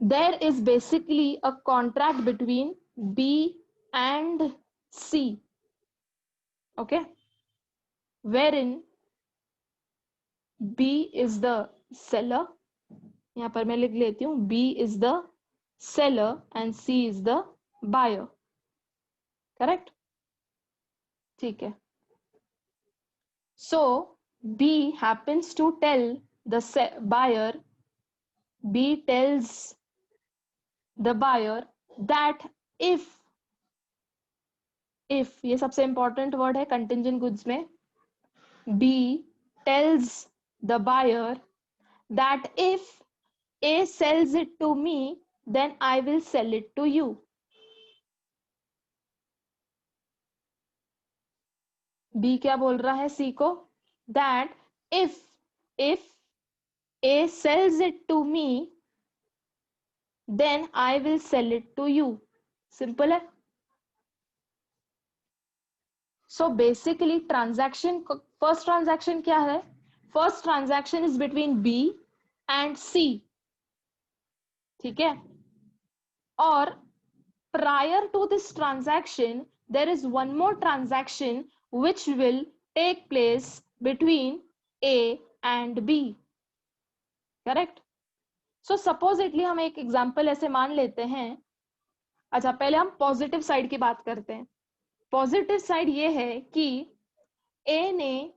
There is basically a contract between B and C, okay, wherein B is the seller, यहाँ पर मैं लिख लेती हूँ, B is the seller and C is the buyer, correct? ठीक है। So B happens to tell the buyer, B tells the buyer that if ये सबसे इंपॉर्टेंट वर्ड है कंटिंजेंट गुड्स में, B tells the buyer that if A sells it to me then I will sell it to you. B क्या बोल रहा है C को? that if A sells it to me then I will sell it to you. Simple है। So basically transaction, first transaction क्या है? First transaction is between B and C, ठीक है? और prior to this transaction there is one more transaction which will take place between A and B, correct? So supposedly हम एक example ऐसे मान लेते हैं। अच्छा, पहले हम पॉजिटिव साइड की बात करते हैं। पॉजिटिव साइड ये है कि A ने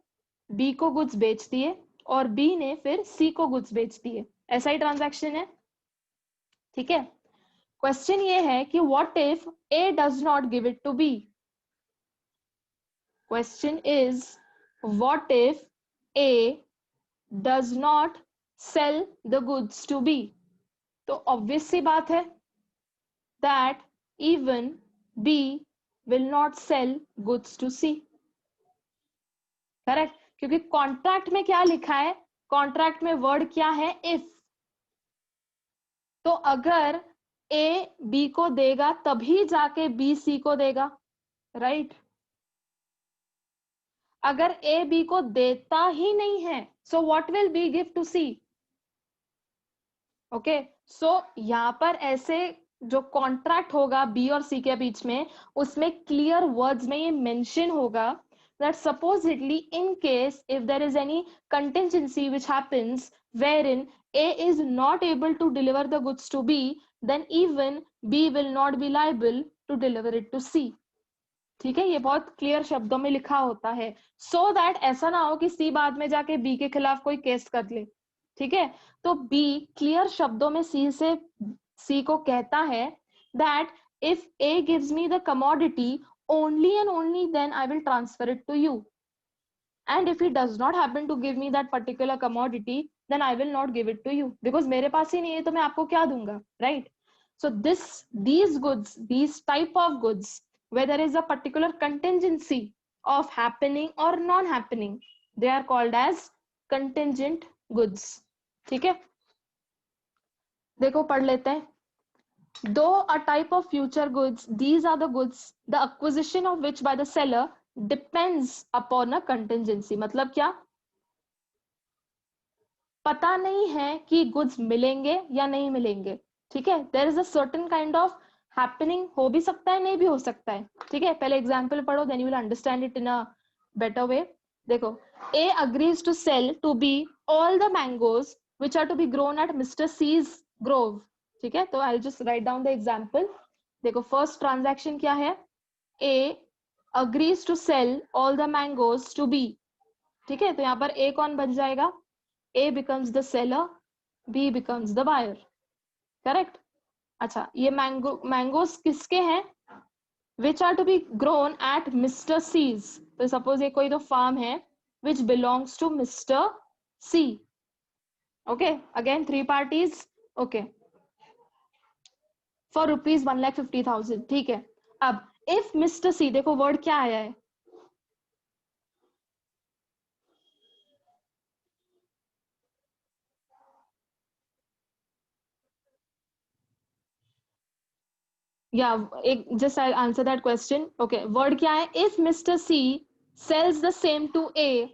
B को गुड्स बेच दिए और B ने फिर C को गुड्स बेच दिए, ऐसा ही ट्रांजैक्शन है, ठीक है? क्वेश्चन ये है कि what if A does not give it to B? Question is what if A does not sell the goods to B? तो ऑब्वियस सी बात है that even B will not sell goods to C, correct? क्योंकि contract में क्या लिखा है? Contract में वर्ड क्या है? इफ। तो अगर ए बी को देगा तभी जाके बी सी को देगा, राइट? अगर ए बी को देता ही नहीं है, so what will be give to C? Okay, so यहां पर ऐसे जो कॉन्ट्रैक्ट होगा बी और सी के बीच में, उसमें क्लियर वर्ड्स में ये मेंशन होगा that supposedly in case if there is any contingency which happens wherein A is not able to deliver the goods to B, then even B will not be liable to deliver it to C. ठीक है, ये बहुत clear शब्दों में लिखा होता है, so that ऐसा ना हो कि C बाद में जाके B के खिलाफ कोई केस कर ले। ठीक है, तो B क्लियर शब्दों में C को कहता है that if A gives me the commodity, only and only then I will transfer it to you. And if he does not happen to give me that particular commodity, then I will not give it to you because मेरे पास ही नहीं है तो मैं आपको क्या दूंगा, right? So these goods, these type of goods, where there is a particular contingency of happening or non-happening, they are called as contingent goods. ठीक है, देखो पढ़ लेते हैं. Though a type of future goods, these are the goods the acquisition of which by the seller depends upon a contingency. मतलब क्या? पता नहीं है कि goods मिलेंगे या नहीं मिलेंगे. ठीक है, there is a certain kind of happening, हो भी सकता है नहीं भी हो सकता है. ठीक है, पहले example पढ़ो, then you will understand it in a better way. देखो, A agrees to sell to B all the mangoes which are to be grown at Mr. C's grove. ठीक है, तो I'll just write down the example. देखो, first transaction क्या है? A agrees to sell all the mangoes to B. ठीक है, तो यहाँ पर A कौन बन जाएगा? A becomes the seller, B becomes the buyer. Correct? अच्छा, ये mangoes किसके हैं? Which are to be grown at Mr. C's. तो suppose ये कोई तो farm है which belongs to Mr. C. Okay, again 3 parties. Okay. For rupees 1,50,000. ठीक है, अब if Mr. C, देखो वर्ड क्या आया है? Yeah, just I'll answer that question. Okay, word क्या है? If Mr. C sells the same to A.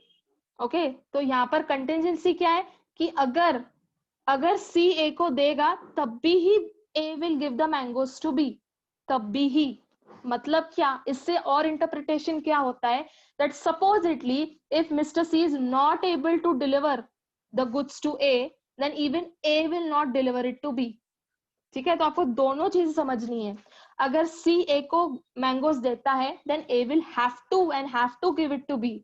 Okay, तो यहाँ पर contingency क्या है कि अगर C A को देगा तब भी ही A will give the mangoes to B. तब भी ही मतलब क्या? इससे और इंटरप्रिटेशन क्या होता है? That supposedly if Mr. C is not able to deliver the goods to A, then even A will not deliver it to B. ठीक है, तो आपको दोनों चीजें समझनी है. अगर C A को मैंगोज देता है, then A will have to give it to B.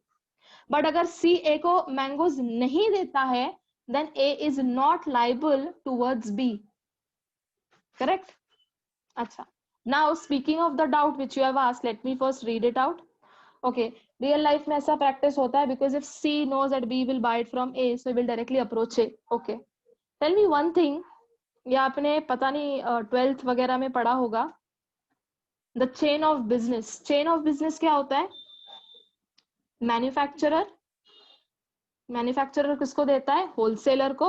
But अगर C A को मैंगोज नहीं देता है, then A is not liable towards B. Correct? अच्छा. Now speaking of the doubt which you have asked, let me first read it out. Okay, real life में ऐसा practice होता है because if C knows that B will buy it from A, so he will directly approach A. Okay, tell me one thing. ये आपने पता नहीं 12th वगैरह में पढ़ा होगा. The chain of business. Chain of business क्या होता है? मैन्युफैक्चरर किसको देता है? होलसेलर को.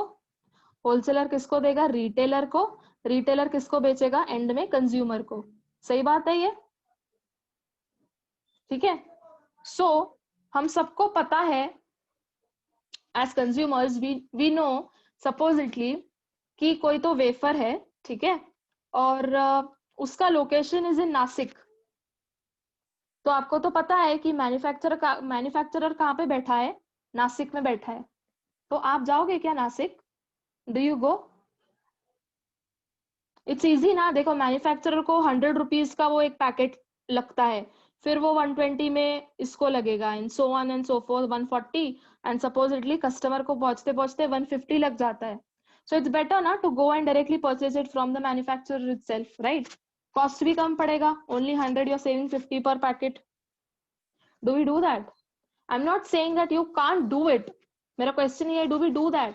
होलसेलर किसको देगा? रिटेलर को. रिटेलर किसको बेचेगा? एंड में कंज्यूमर को. सही बात है ये? ठीक है, सो हम सबको पता है as consumers we know supposedly कि कोई तो वेफर है, ठीक है, और उसका लोकेशन इज इन नासिक. तो आपको तो पता है कि मैन्युफैक्चरर कहाँ पे बैठा है? नासिक में बैठा है. तो आप जाओगे क्या Nashik? Do you go? It's easy ना. देखो, मैन्युफैक्चरर को 100 रुपीज का वो एक पैकेट लगता है, फिर वो 120 में इसको लगेगा, and so on and so fourth 140, and supposedly customer को पहुंचते पहुंचते 150 लग जाता है. So it's better ना to go and directly purchase it from the manufacturer itself, right? Cost भी कम पड़ेगा. Only 100, you're saving 50 per packet. Do we do that? I'm not saying that you can't do it. मेरा question ये है, do we do that?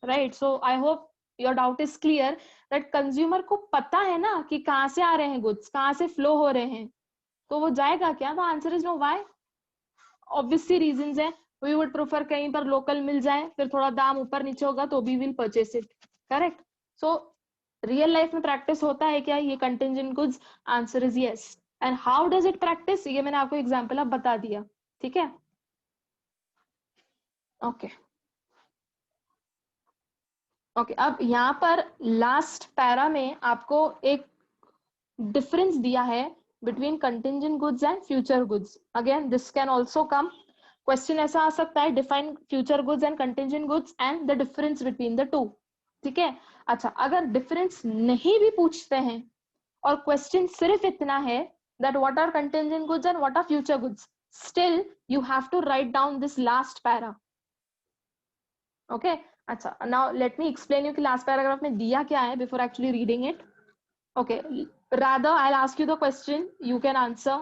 Right? So I hope your doubt is clear that consumer को पता है ना कि कहाँ से आ रहे हैं goods, कहाँ से flow हो रहे हैं, तो वो जाएगा क्या? The answer is no. Why? Obviously reasons है. We would prefer कहीं पर लोकल मिल जाए, फिर थोड़ा दाम ऊपर नीचे होगा तो we will purchase it. Correct? So real life में प्रैक्टिस होता है क्या ये contingent goods? Answer is yes. And how does it practice? ये मैंने आपको एग्जांपल अब बता दिया. ठीक है, ओके ओके. अब यहाँ पर लास्ट पैरा में आपको एक डिफरेंस दिया है between contingent goods and future goods. Again this can also come question, ऐसा आ सकता है define future goods and contingent goods and the difference between the two. ठीक है, अच्छा अगर डिफरेंस नहीं भी पूछते हैं और क्वेश्चन सिर्फ इतना है that what are contingent goods and what are future goods, still you have to write down this last para. Okay, अच्छा now let me explain you कि last paragraph में दिया क्या है before actually reading it. Okay, rather I'll ask you the question, you can answer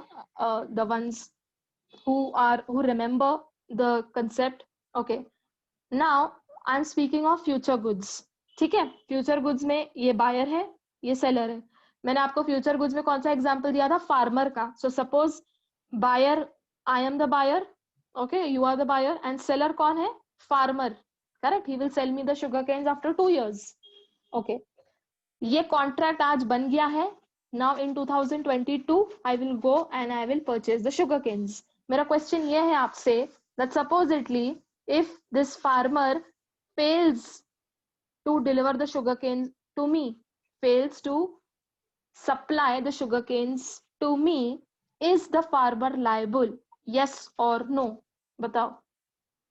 the ones who remember the concept. Okay, now I'm speaking of future goods. ठीक है, future goods में ये buyer है, ये सेलर है. मैंने आपको future goods में कौन सा एग्जांपल दिया था? फार्मर का. So suppose buyer, I am the buyer, okay, you are the buyer, and seller कौन है? Farmer. Correct, he will sell me the sugar canes after 2 years. Okay, ये कॉन्ट्रैक्ट आज बन गया है. Now in 2022 I will go and I will purchase the sugar canes. मेरा question ये है आपसे that supposedly if this farmer fails to deliver the sugarcane to me, fails to supply the sugarcanes to me, is the farmer liable? Yes or no? बताओ,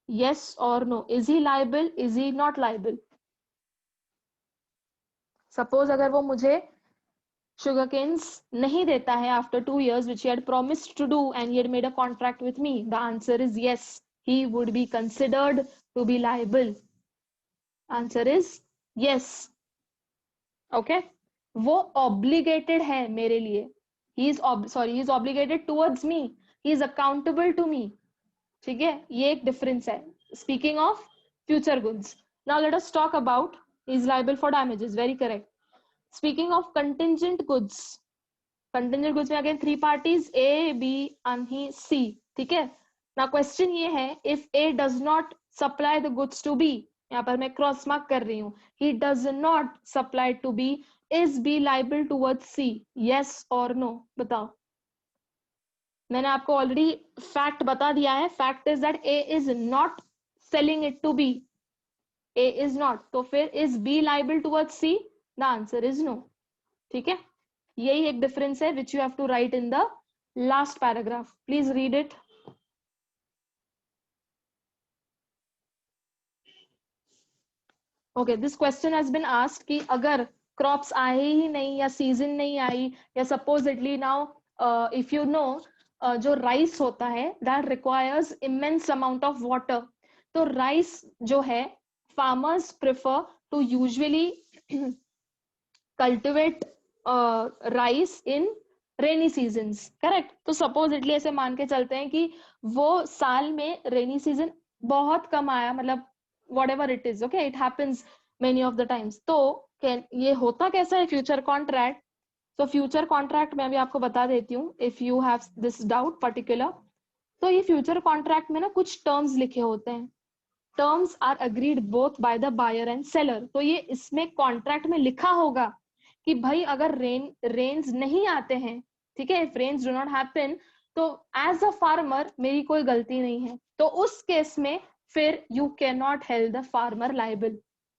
yes or no? Is he liable? Is he not liable? Suppose अगर वो मुझे sugarcanes नहीं देता है after 2 years which he had promised to do and he had made a contract with me, the answer is yes, he would be considered to be liable. Answer is yes. Okay, वो obligated है मेरे लिए. He is obligated towards me. He is accountable to me. ठीक है, ये एक difference है. Speaking of future goods, now let us talk about he is liable for damages. Very correct. Speaking of contingent goods, contingent goods में again 3 parties, A, B and C. ठीक है, now question ये है, if A does not supply the goods to B, यहाँ पर मैं cross mark कर रही हूँ, he does not supply to B, is B liable towards C? Yes or no? बताओ. मैंने आपको ऑलरेडी फैक्ट बता दिया है. Fact is that A is not selling it to B. A is not. तो फिर is B liable towards C? The answer is no. ठीक है, यही एक डिफरेंस है which you have to write in the last paragraph. Please read it. Okay, this question has been asked कि अगर crops आए ही नहीं या सीजन नहीं आई या supposedly now if you know जो राइस होता है that requires immense amount of water. तो राइस जो है farmers prefer to usually cultivate rice in rainy seasons. Correct, तो सपोजिटली ऐसे मान के चलते हैं कि वो साल में रेनी सीजन बहुत कम आया, मतलब whatever it is, okay, it happens many of the times. तो ये होता कैसा है फ्यूचर कॉन्ट्रैक्ट? तो फ्यूचर कॉन्ट्रैक्ट मैं अभी आपको बता देती हूँ if you have this doubt particular. तो ये फ्यूचर कॉन्ट्रैक्ट में ना कुछ टर्म्स लिखे होते हैं. Terms are agreed both by the buyer and seller. तो ये इसमें कॉन्ट्रैक्ट में लिखा होगा कि भाई अगर रेन्स नहीं आते हैं, ठीक है, if rains do not happen, तो एज अ फार्मर मेरी कोई गलती नहीं है. तो उस केस में फिर you can not held the farmer liable.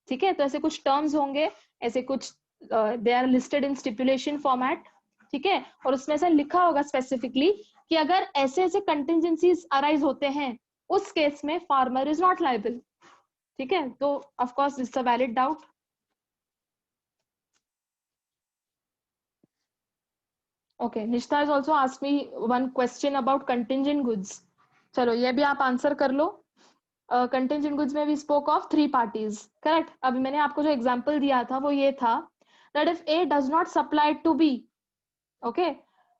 ठीक है, तो ऐसे कुछ टर्म्स होंगे, ऐसे कुछ they are listed in stipulation format. ठीक है, और उसमें ऐसा लिखा होगा स्पेसिफिकली कि अगर ऐसे ऐसे कंटिजेंसीज अराइज होते हैं उस केस में फार्मर इज नॉट लाइबल. ठीक है, तो of course this is a valid doubt. Okay, निष्ठा has also asked me one question about contingent goods. चलो ये भी आप आंसर कर लो. कंटिंजेंट गुड्स में we spoke of 3 parties. Correct, अभी मैंने आपको जो एग्जांपल दिया था वो ये था that if A does not supply to B, okay,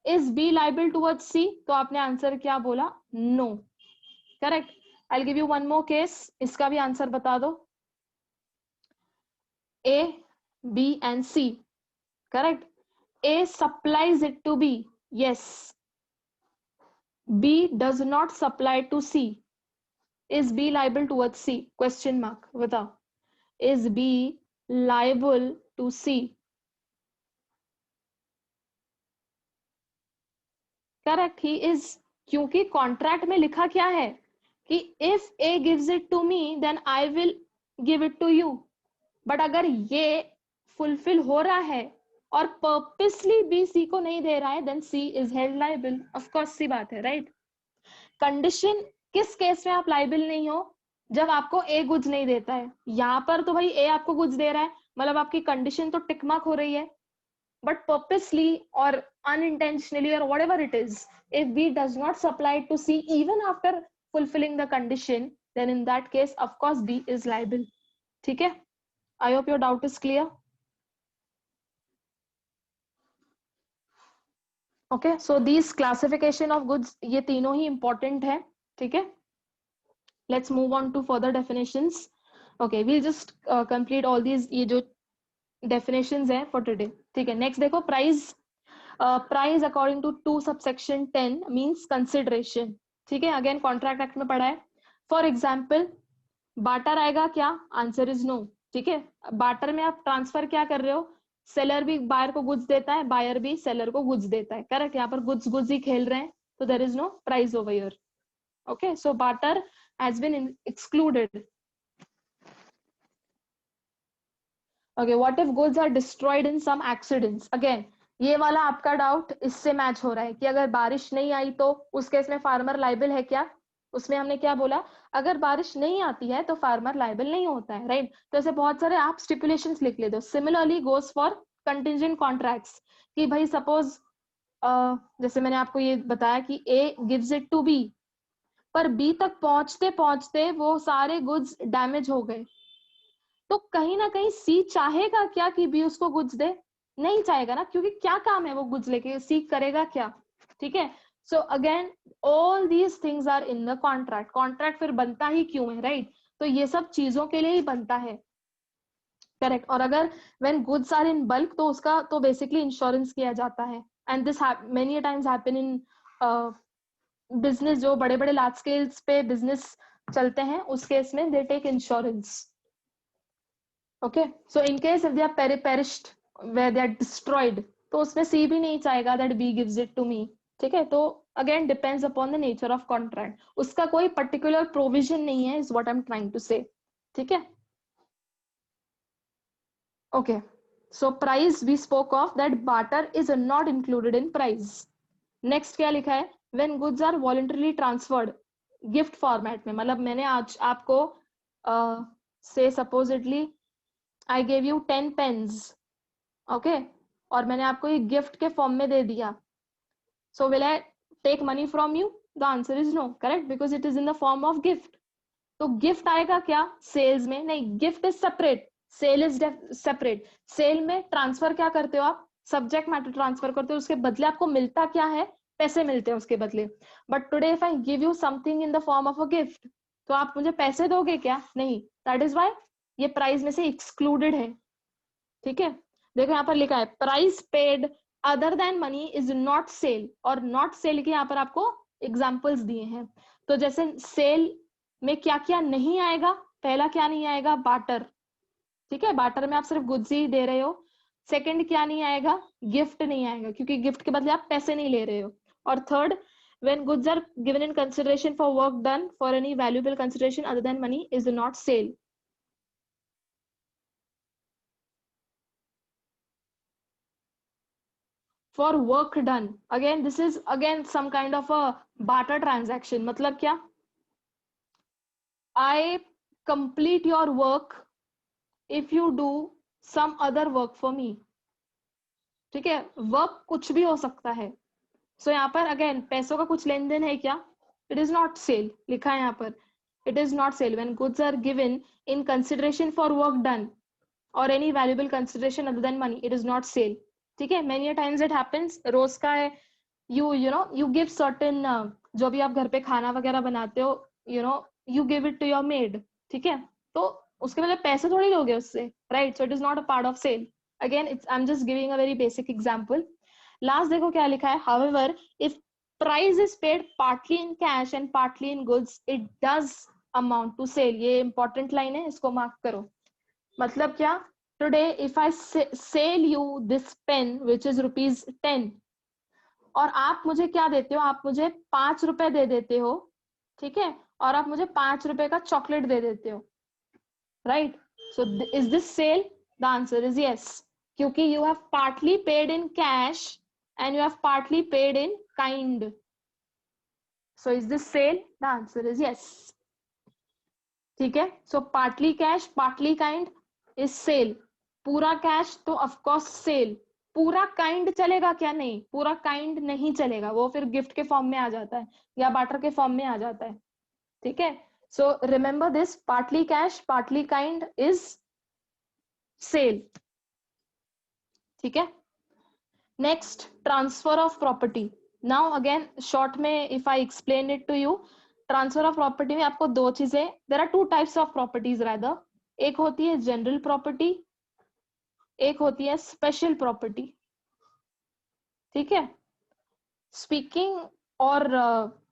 is B liable towards C? तो आपने आंसर क्या बोला? No. Correct, I will give you one more case, इसका भी आंसर बता दो. A, B and C. Correct, A supplies it to B. Yes. B does not supply to C. Is B liable towards C? Question mark. बताओ. Is B liable to C? Correct, he is, क्योंकि contract में लिखा क्या है कि if A gives it to me then I will give it to you. But अगर ये fulfil हो रहा है और पर्पसली बी सी को नहीं दे रहा है then C is held liable. Of course सी बात है, राइट। कंडीशन किस केस में आप लाइबल नहीं हो, जब आपको ए गुड्स नहीं देता है। यहाँ पर तो भाई ए आपको गुड्स दे रहा है, मतलब आपकी कंडीशन तो टिक मार्क हो रही है, बट पर्पसली और unintentionally or whatever it is, if B does not supply it to C even after fulfilling the condition, then in that case of course B is liable। ठीक है, I hope your doubt is clear। Okay, so these classification of goods ये तीनों ही important है, ठीक है। Let's move on to further definitions। Okay, we'll just complete all these ये जो definitions है for today, ठीक है। Next देखो, price। Price according to 2 subsection 10 means consideration, ठीक है। अगेन कॉन्ट्रैक्ट एक्ट में पढ़ा है। फॉर एग्जांपल बाटर आएगा क्या, आंसर इज नो, ठीक है। बाटर में आप ट्रांसफर क्या कर रहे हो, सेलर भी बायर को गुड्स देता है, बायर भी सेलर को गुड्स देता है, करेक्ट। यहाँ पर गुड्स गुड्स ही खेल रहे हैं, तो there is no price over here. Okay, so barter has been excluded. Okay, what if goods are destroyed in some accidents? Again, ये वाला आपका डाउट इससे मैच हो रहा है कि अगर बारिश नहीं आई तो उस केस में फार्मर लाइबल है क्या। उसमें हमने क्या बोला, अगर बारिश नहीं आती है तो फार्मर लाइबल नहीं होता है, राइट। तो ऐसे बहुत सारे आप स्टिपुलेशंस लिख लेते हो। Similarly goes for contingent contracts, कि भाई सपोज जैसे मैंने आपको ये बताया कि A gives it to B, पर बी तक पहुंचते पहुंचते वो सारे गुड्स डैमेज हो गए, तो कहीं ना कहीं सी चाहेगा क्या कि बी उसको गुड्स दे, नहीं चाहेगा ना, क्योंकि क्या काम है वो गुड्स लेके, सी करेगा क्या, ठीक है। So again all these things are in the contract. Contract फिर बनता ही क्यों है, राइट। तो ये सब चीजों के लिए ही बनता है, करेक्ट। और अगर when goods are in bulk तो उसका तो बेसिकली इंश्योरेंस किया जाता है। And this many times happen in business, जो बड़े बड़े लार्ज स्केल्स पे बिजनेस चलते हैं उस केस में they take insurance. Okay, so in case if they are perished, where they are destroyed, तो उसमें C भी नहीं चाहेगा that B gives it to me, ठीक है। तो again depends upon the nature of contract, उसका कोई particular provision नहीं है, is what I'm trying to say, ठीक है। Okay, so price we spoke of that barter is not included in price। Next क्या लिखा है, when goods are voluntarily transferred gift format में, मतलब मैंने आज आपको say supposedly I gave you 10 pens, okay, और मैंने आपको ये गिफ्ट के फॉर्म में दे दिया, so will I take money from you? The answer is no, correct, because it is in the form of gift। तो गिफ्ट आएगा क्या, सेल्स में नहीं, gift is separate, sale is separate. Sale में transfer क्या करते हो आप, सब्जेक्ट मैटर ट्रांसफर करते हो, उसके बदले आपको मिलता क्या है, पैसे मिलते हैं उसके बदले। But today if I give you something in the form of a gift, तो आप मुझे पैसे दोगे क्या, नहीं। दैट इज वाई ये प्राइस में से एक्सक्लूडेड है, ठीक है। देखो यहाँ पर लिखा है price paid other than money is not sale, और नॉट सेल के यहाँ पर आपको एग्जांपल्स दिए हैं। तो जैसे सेल में क्या क्या नहीं आएगा, पहला क्या नहीं आएगा, बाटर, ठीक है, बाटर में आप सिर्फ गुड्स ही दे रहे हो। सेकंड क्या नहीं आएगा, गिफ्ट नहीं आएगा, क्योंकि गिफ्ट के बदले आप पैसे नहीं ले रहे हो। और third, when goods are given in consideration for work done for any valuable consideration other than money is not sale। for work done, again this is again some kind of a barter transaction। मतलब क्या, I complete your work if you do some other work for me, ठीक है। Work कुछ भी हो सकता है। सो यहाँ पर अगेन पैसों का कुछ लेन देन है क्या, इट इज नॉट सेल, लिखा है यहाँ पर it is not sale when goods are given in consideration for work done और any valuable consideration other than money, it is not sale, ठीक है। मेनी टाइम्स इट हैपेंस, रोज का है, you know you give certain जो भी आप घर पे खाना वगैरह बनाते हो, you give it to your maid, ठीक है। तो उसके मतलब पैसे थोड़ी लोगे उससे, right. So it is not a part of sale. Again it's I am just giving a very basic example. Last देखो क्या लिखा है, however if price is paid partly in cash and partly in goods it does amount to sale। ये important line है, इसको mark करो। मतलब क्या, today if I sell you this pen which is rupees 10, और आप मुझे क्या देते हो, आप मुझे 5 रुपए दे देते हो, ठीक है, और आप मुझे 5 रुपए का चॉकलेट दे देते हो, right? So is this sale? The answer is yes, क्योंकि you have partly paid in cash and you have partly paid in kind. So is this sale? The answer is yes. ठीक है, so partly cash partly kind is sale. पूरा cash तो of course sale. पूरा kind चलेगा क्या? नहीं, पूरा kind नहीं चलेगा, वो फिर गिफ्ट के फॉर्म में आ जाता है या बार्टर के फॉर्म में आ जाता है. ठीक है, so remember this, partly cash partly kind is sale. ठीक है, next transfer of property. Now again short में if I explain it to you, transfer of property में आपको दो चीजें, there are two types of properties rather. एक होती है जनरल प्रॉपर्टी, एक होती है स्पेशल प्रॉपर्टी. ठीक है, स्पीकिंग और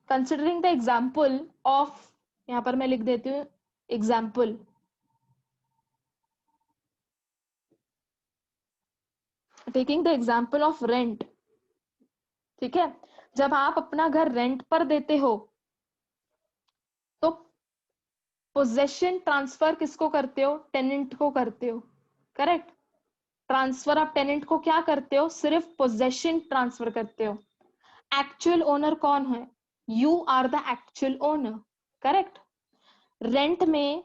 कंसिडरिंग द एग्जाम्पल ऑफ, यहां पर मैं लिख देती हूँ example. Taking the example of rent. ठीक है, जब आप अपना घर रेंट पर देते हो तो पोजेशन ट्रांसफर किसको करते हो? टेनेंट को करते हो, करेक्ट? ट्रांसफर ऑफ टेनेंट को क्या करते हो? सिर्फ पोजेशन ट्रांसफर करते हो. एक्चुअल ओनर कौन है? You are the actual owner, correct? Rent में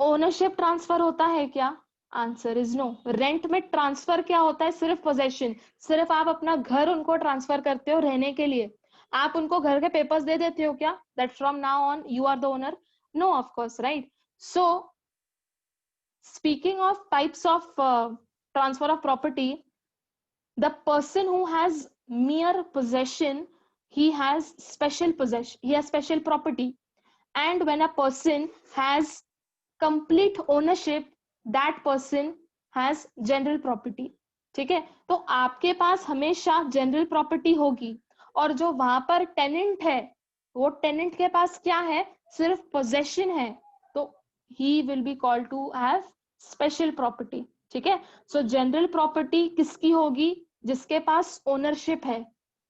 ओनरशिप ट्रांसफर होता है क्या? Answer is no. रेंट में ट्रांसफर क्या होता है? सिर्फ पोजेशन. सिर्फ आप अपना घर उनको ट्रांसफर करते हो रहने के लिए. आप उनको घर के पेपर्स दे देते हो क्या? That from now on you are the owner? No, of course, right? So speaking of types of transfer of property, the person who has mere possession, he has special possession, he has special property. And when a person has complete ownership, that person has general property. ठीक है, तो आपके पास हमेशा general property होगी, और जो वहां पर टेनेंट है, वो टेनेंट के पास क्या है? सिर्फ पोजेशन है, तो he will be called to have special property. ठीक है, सो जनरल प्रॉपर्टी किसकी होगी? जिसके पास ओनरशिप है.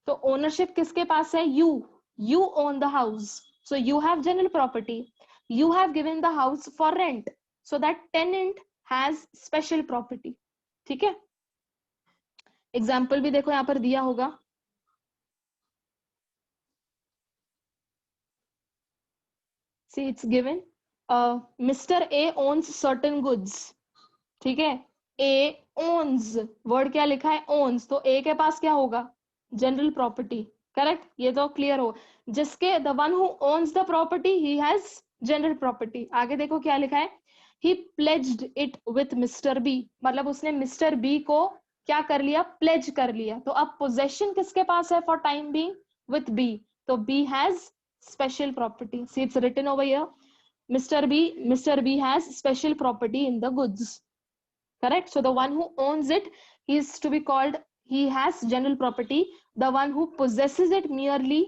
तो ओनरशिप किसके पास है? you own the house, so you have general property. You have given the house for rent, so that tenant has special property. ठीक है, एग्जाम्पल भी देखो यहां पर दिया होगा. See, it's given. Mr. A owns certain goods. ठीक है, A owns, वर्ड क्या लिखा है? owns. तो A के पास क्या होगा? General property, correct? ये तो क्लियर हो. जिसके the one who owns the property, he has general property. आगे देखो क्या लिखा है? He pledged it with Mr. B. मतलब उसने मिस्टर बी को क्या कर लिया? प्लेज कर लिया. तो अब पोजेशन किसके पास है for time being? With B. तो B has special property. See, it's written over here. Mr. B has special property in the goods. Correct? So the one who owns it, he is to be called, he has general property. The one who possesses it merely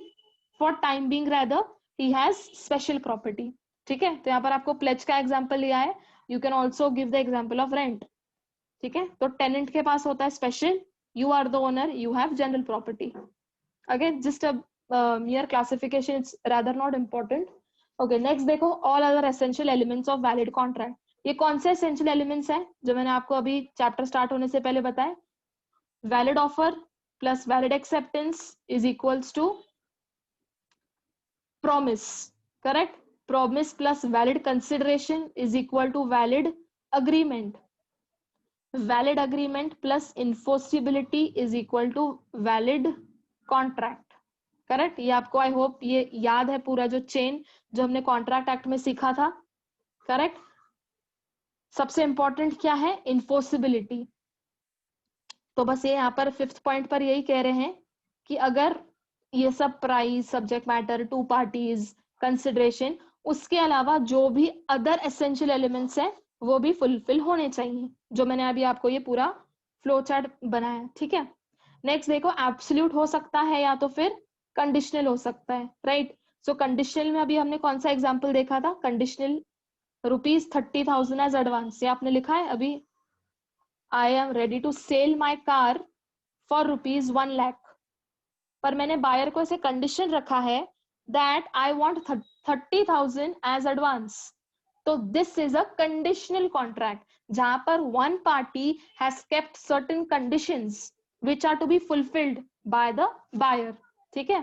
for time being, rather, he has special property. ठीक है, तो यहाँ पर आपको pledge का example लिया है. You can also give the example of rent. ठीक है, तो टेनेंट के पास होता है special, you are the owner, you have general property. Again, just a mere classification, it's rather not important. Okay, next देखो, all other essential elements of valid contract. ये कौन से essential elements हैं जो मैंने आपको अभी चैप्टर स्टार्ट होने से पहले बताए? Valid offer plus valid acceptance is equals to promise, correct? Promise plus valid consideration is equal to valid agreement. Valid agreement plus enforceability is equal to valid contract. Correct? ये आपको I hope ये याद है पूरा जो chain जो हमने contract act में सीखा था. करेक्ट? सबसे इंपॉर्टेंट क्या है? इन्फोर्सिबिलिटी. तो बस ये यहाँ पर 5th पॉइंट पर यही कह रहे हैं कि अगर ये सब price, subject matter, two parties, consideration, उसके अलावा जो भी अदर एसेंशियल एलिमेंट्स हैं वो भी फुलफिल होने चाहिए, जो मैंने अभी आपको ये पूरा फ्लो चार्ट बनाया. ठीक है, नेक्स्ट देखो, एब्सोल्यूट हो सकता है या तो फिर कंडीशनल हो सकता है, राइट? सो कंडीशनल में अभी हमने कौन सा एग्जांपल देखा था? Conditional ₹30,000 as advance. ये आपने लिखा है अभी, I am ready to sell my car for ₹1 lakh. पर मैंने बायर को ऐसे कंडीशन रखा है that I want 30,000 as advance, तो this is a conditional contract जहां पर one party has kept certain conditions which are to be fulfilled by the buyer. ठीक है,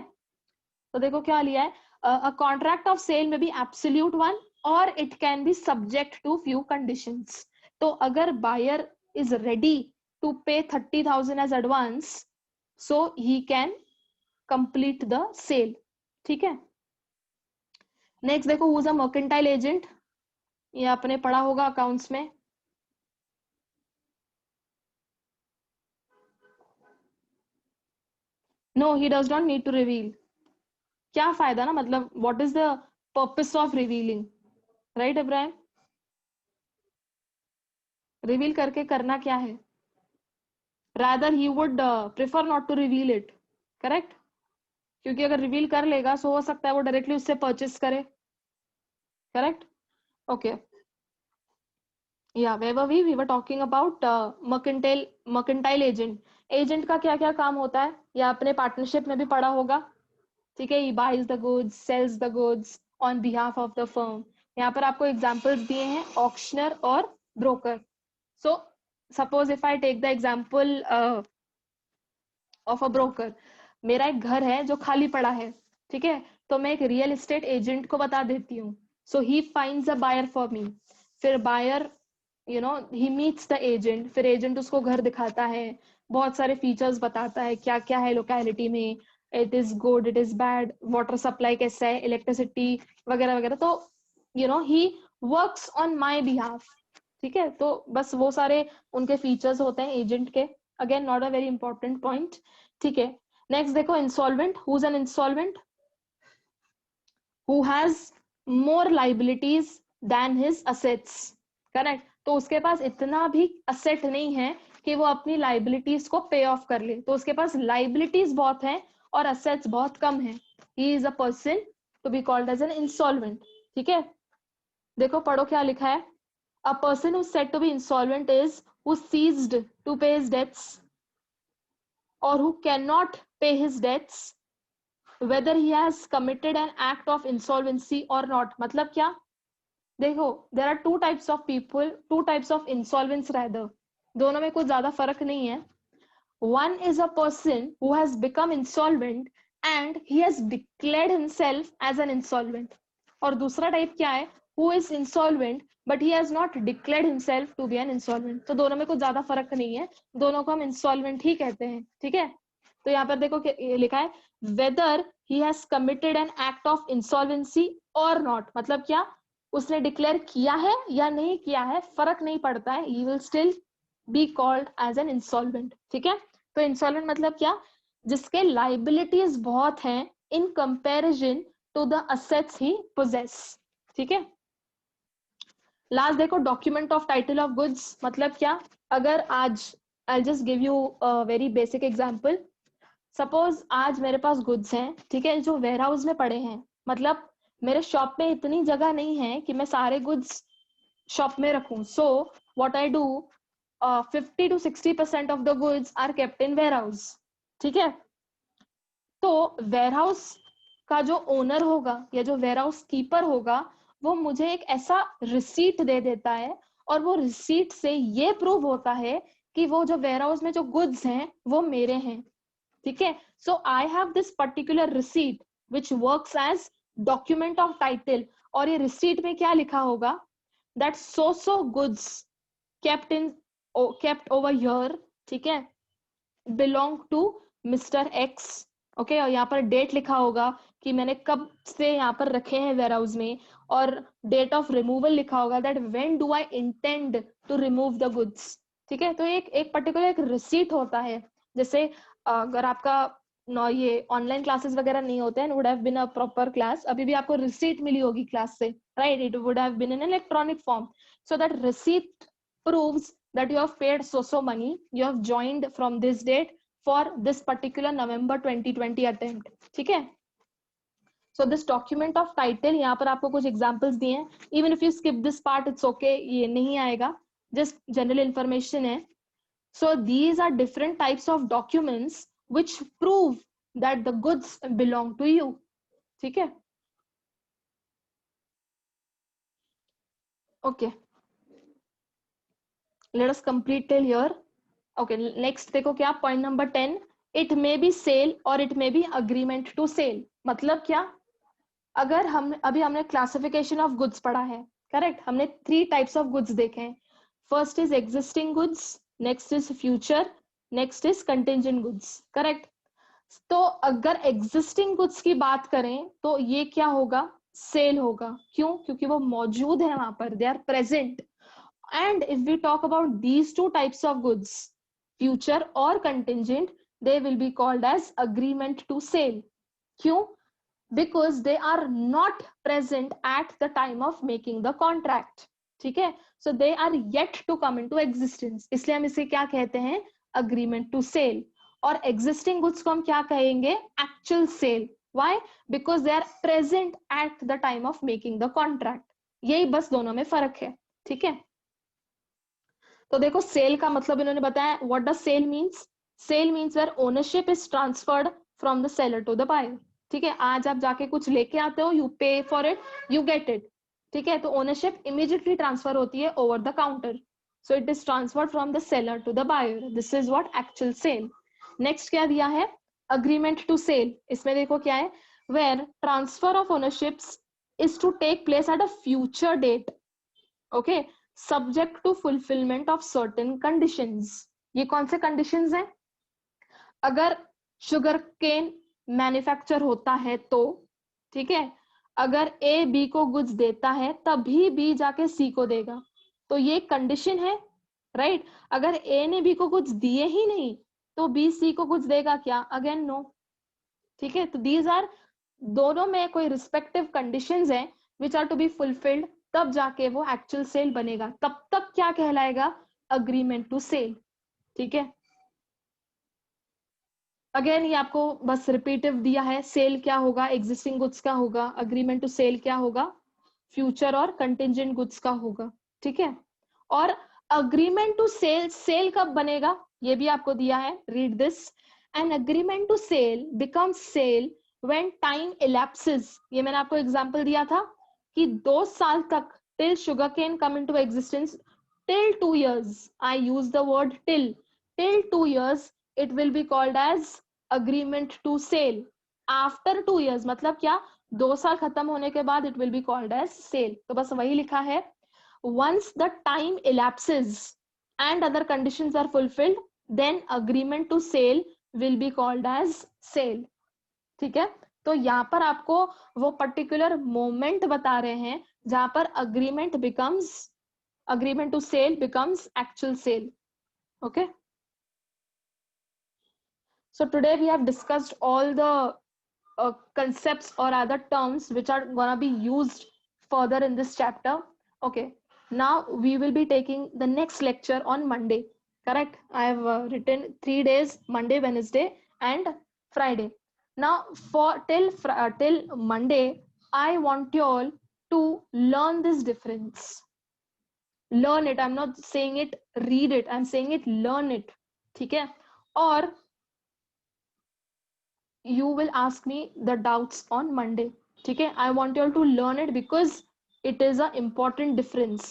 तो देखो क्या लिया है, अ कॉन्ट्रैक्ट ऑफ सेल में बी एब्सोल्यूट वन और it can be subject to few conditions. तो अगर buyer is ready to pay 30,000 as advance, so he can complete the cell. ठीक है, नेक्स्ट देखो who is a mercantile agent, ये आपने पढ़ा होगा अकाउंट्स में। No he does not need to reveal, क्या फायदा ना, मतलब what is the purpose of revealing, right Ibrahim? Reveal करके करना क्या है? Rather he would prefer not to reveal it, correct? क्योंकि अगर रिवील कर लेगा सो हो सकता है वो डायरेक्टली उससे परचेस करे, करेक्ट? ओके, या we were talking about mercantile agent. Agent का क्या क्या काम होता है, या अपने पार्टनरशिप में भी पढ़ा होगा। ठीक है, he buys the goods, sells the goods on behalf of the firm। यहाँ पर आपको एग्जांपल्स दिए हैं ऑक्शनर और broker. So suppose if I take the example of a broker, मेरा एक घर है जो खाली पड़ा है, ठीक है, तो मैं एक रियल एस्टेट एजेंट को बता देती हूँ, so he finds a buyer for me. फिर buyer he meets the agent, फिर एजेंट उसको घर दिखाता है, बहुत सारे फीचर्स बताता है क्या क्या है लोकेलिटी में, it is good, it is bad, water supply कैसा है, इलेक्ट्रिसिटी वगैरह वगैरह। तो he works on my behalf. ठीक है, तो बस वो सारे उनके फीचर्स होते हैं एजेंट के। Again not a very important point. ठीक है, नेक्स्ट देखो insolvent, who is an insolvent? Who has more liabilities than his assets, correct? तो उसके पास इतना भी असेट नहीं है कि वो अपनी लाइबिलिटीज को पे ऑफ कर ले, तो उसके पास लाइबिलिटीज बहुत है और असेट्स बहुत कम है। He is a person to be called as an insolvent. ठीक है, देखो पढ़ो क्या लिखा है, a person who's said to be insolvent is who ceased to pay his debts or who cannot pay his debts whether he has committed an act of insolvency or not। मतलब क्या, देखो there are two types of people, two types of insolvents rather, दोनों में कुछ ज्यादा फर्क नहीं है। one is a person who has become insolvent and he has declared himself as an insolvent, और दूसरा टाइप क्या है, who is insolvent but he has not declared himself to be an insolvent। तो दोनों में कुछ ज्यादा फर्क नहीं है, दोनों को हम insolvent ही कहते हैं। ठीक है, तो यहाँ पर देखो लिखा है whether he has committed an act of insolvency or not, मतलब क्या, उसने डिक्लेयर किया है या नहीं किया है फर्क नहीं पड़ता है, he will still be called as an insolvent। ठीक है, तो इंसॉल्वेंट मतलब क्या, जिसके लाइबिलिटीज बहुत हैं in comparison to the assets he possesses. ठीक है, लास्ट देखो document of title of goods, मतलब क्या, अगर आज I just give you a very basic example, suppose आज मेरे पास गुड्स हैं, ठीक है, जो वेयर हाउस में पड़े हैं, मतलब मेरे शॉप में इतनी जगह नहीं है कि मैं सारे गुड्स शॉप में रखूं, सो what I do, 50 to 60% of the goods are kept in warehouse। ठीक है, तो वेयरहाउस का जो ओनर होगा या जो वेयरहाउस कीपर होगा वो मुझे एक ऐसा रिसीट दे देता है, और वो रिसीट से ये प्रूव होता है कि वो जो वेयरहाउस में जो गुड्स हैं वो मेरे हैं। ठीक है, so I have this particular receipt which works as document of title, और ये रिसीट में क्या लिखा होगा, that so goods kept over here, ठीक है, belong to mister X. Okay, और यहाँ पर डेट लिखा होगा कि मैंने कब से यहाँ पर रखे हैं वेयर हाउस में, और डेट ऑफ रिमूवल लिखा होगा, that when do I intend to remove the goods. ठीक है, तो एक पर्टिकुलर एक रिसीट होता है। जैसे अगर आपका ये ऑनलाइन क्लासेस वगैरह नहीं होते हैं, would have been a proper class, अभी भी आपको रिसीट मिली होगी क्लास से, right? It would have been in electronic form, so that receipt proves that you have paid so money, you have joined from this date for this particular November 2020 attempt। ठीक है, so this document of title, यहाँ पर आपको कुछ examples दिए हैं, even if you skip this part it's okay, ये नहीं आएगा, just general information है। So these are different types of documents which prove that the goods belong to you. ठीक है? Okay. Let us complete till here. Okay, next देखो क्या point number 10. It may be sale or it may be agreement to sale. मतलब क्या? अगर हमने classification of goods पढ़ा है, करेक्ट? हमने 3 टाइप्स ऑफ गुड्स देखे हैं. First is existing goods, next is future, next is contingent goods, correct? तो अगर एग्जिस्टिंग गुड्स की बात करें तो ये क्या होगा? सेल होगा. क्यों? क्योंकि वो मौजूद है वहां पर, they are present. And if we talk about these 2 types of goods, future और contingent, they will be called as agreement to sale. क्यों? Because they are not present at the time of making the contract. ठीक है? So they are yet to come into existence. इसलिए हम इसे क्या कहते हैं? Agreement to sale. और existing goods को हम क्या कहेंगे? Actual sale. Why? Because they are present at the time of making the contract. यही बस दोनों में फर्क है. ठीक है? तो देखो सेल का मतलब इन्होंने बताया. What does sale means? Sale means where ownership is transferred from the seller to the buyer. ठीक है? आज आप जाके कुछ लेके आते हो, you pay for it, you get it. ठीक है? तो ownership immediately transfer होती है over the counter. So it is transferred from the seller to the buyer. This is what actual sale. Next क्या दिया है? Agreement to sale. इसमें देखो क्या है? Where transfer of ownerships is to take place at a future date. Okay? Subject to fulfillment of certain conditions. ये कौन से conditions हैं? अगर शुगर केन मैन्युफैक्चर होता है तो, ठीक है, अगर ए बी को गुड्स देता है तभी बी जाके सी को देगा, तो ये कंडीशन है, राइट? अगर ए ने बी को गुड्स दिए ही नहीं तो बी सी को गुड्स देगा क्या? Again no. ठीक है? तो दीज आर, दोनों में कोई रिस्पेक्टिव कंडीशंस हैं which are to be fulfilled, तब जाके वो एक्चुअल सेल बनेगा. तब तक क्या कहलाएगा? Agreement to sell. ठीक है? अगेन ये आपको बस रिपीटिव दिया है. सेल क्या होगा? एग्जिस्टिंग गुड्स का होगा. अग्रीमेंट टू सेल क्या होगा? फ्यूचर और कंटिंजेंट गुड्स का होगा. ठीक है? और अग्रीमेंट टू सेल, सेल कब बनेगा ये भी आपको दिया है. Read this. An agreement to sell becomes sale when time elapses. ये मैंने आपको एग्जांपल दिया था कि 2 साल तक, till sugar cane come into existence, till 2 years. I use the word till. Till 2 years it will be called as agreement to sale. After 2 years मतलब क्या? 2 साल खत्म होने के बाद it will be called as sale. तो बस वही लिखा है. Once the time elapses and other conditions are fulfilled, then agreement to sale will be called as sale. ठीक है? तो यहाँ पर आपको वो पर्टिकुलर मोमेंट बता रहे हैं जहां पर agreement to sale becomes actual sale. Okay? So today we have discussed all the concepts or other terms which are gonna be used further in this chapter. Okay, now we will be taking the next lecture on Monday. Correct? I have written 3 days: Monday, Wednesday, and Friday. Now for till Monday, I want you all to learn this difference. Learn it. I'm not saying it read it. I'm saying it learn it. ठीक है? और you will ask me the doubts on Monday. ठीक है? I want you all to learn it because it is a important difference.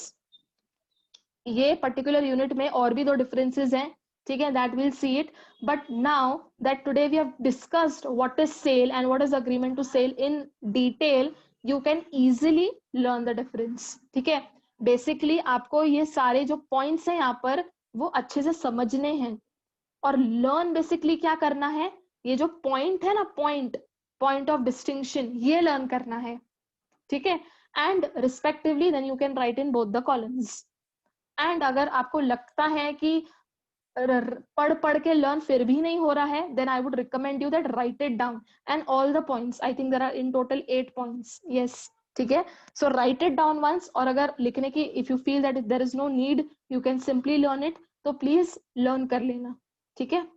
ये particular unit में और भी 2 differences हैं. ठीक है? That we'll see it. But now that today we have discussed what is sale and what is agreement to sale in detail, you can easily learn the difference. ठीक है? Basically आपको ये सारे जो points हैं यहाँ पर वो अच्छे से समझने हैं. और learn basically क्या करना है? ये जो पॉइंट है ना, पॉइंट ऑफ डिस्टिंक्शन, ये लर्न करना है. ठीक है? And respectively then you can write in both the columns. And अगर आपको लगता है कि पढ़ के लर्न फिर भी नहीं हो रहा है, then I would recommend you that write it down and all the points. I think there are in total 8 points. Yes, ठीक है? So write it down once. और अगर लिखने की if you feel that there is no need, you can simply learn it, तो please learn कर लेना. ठीक है?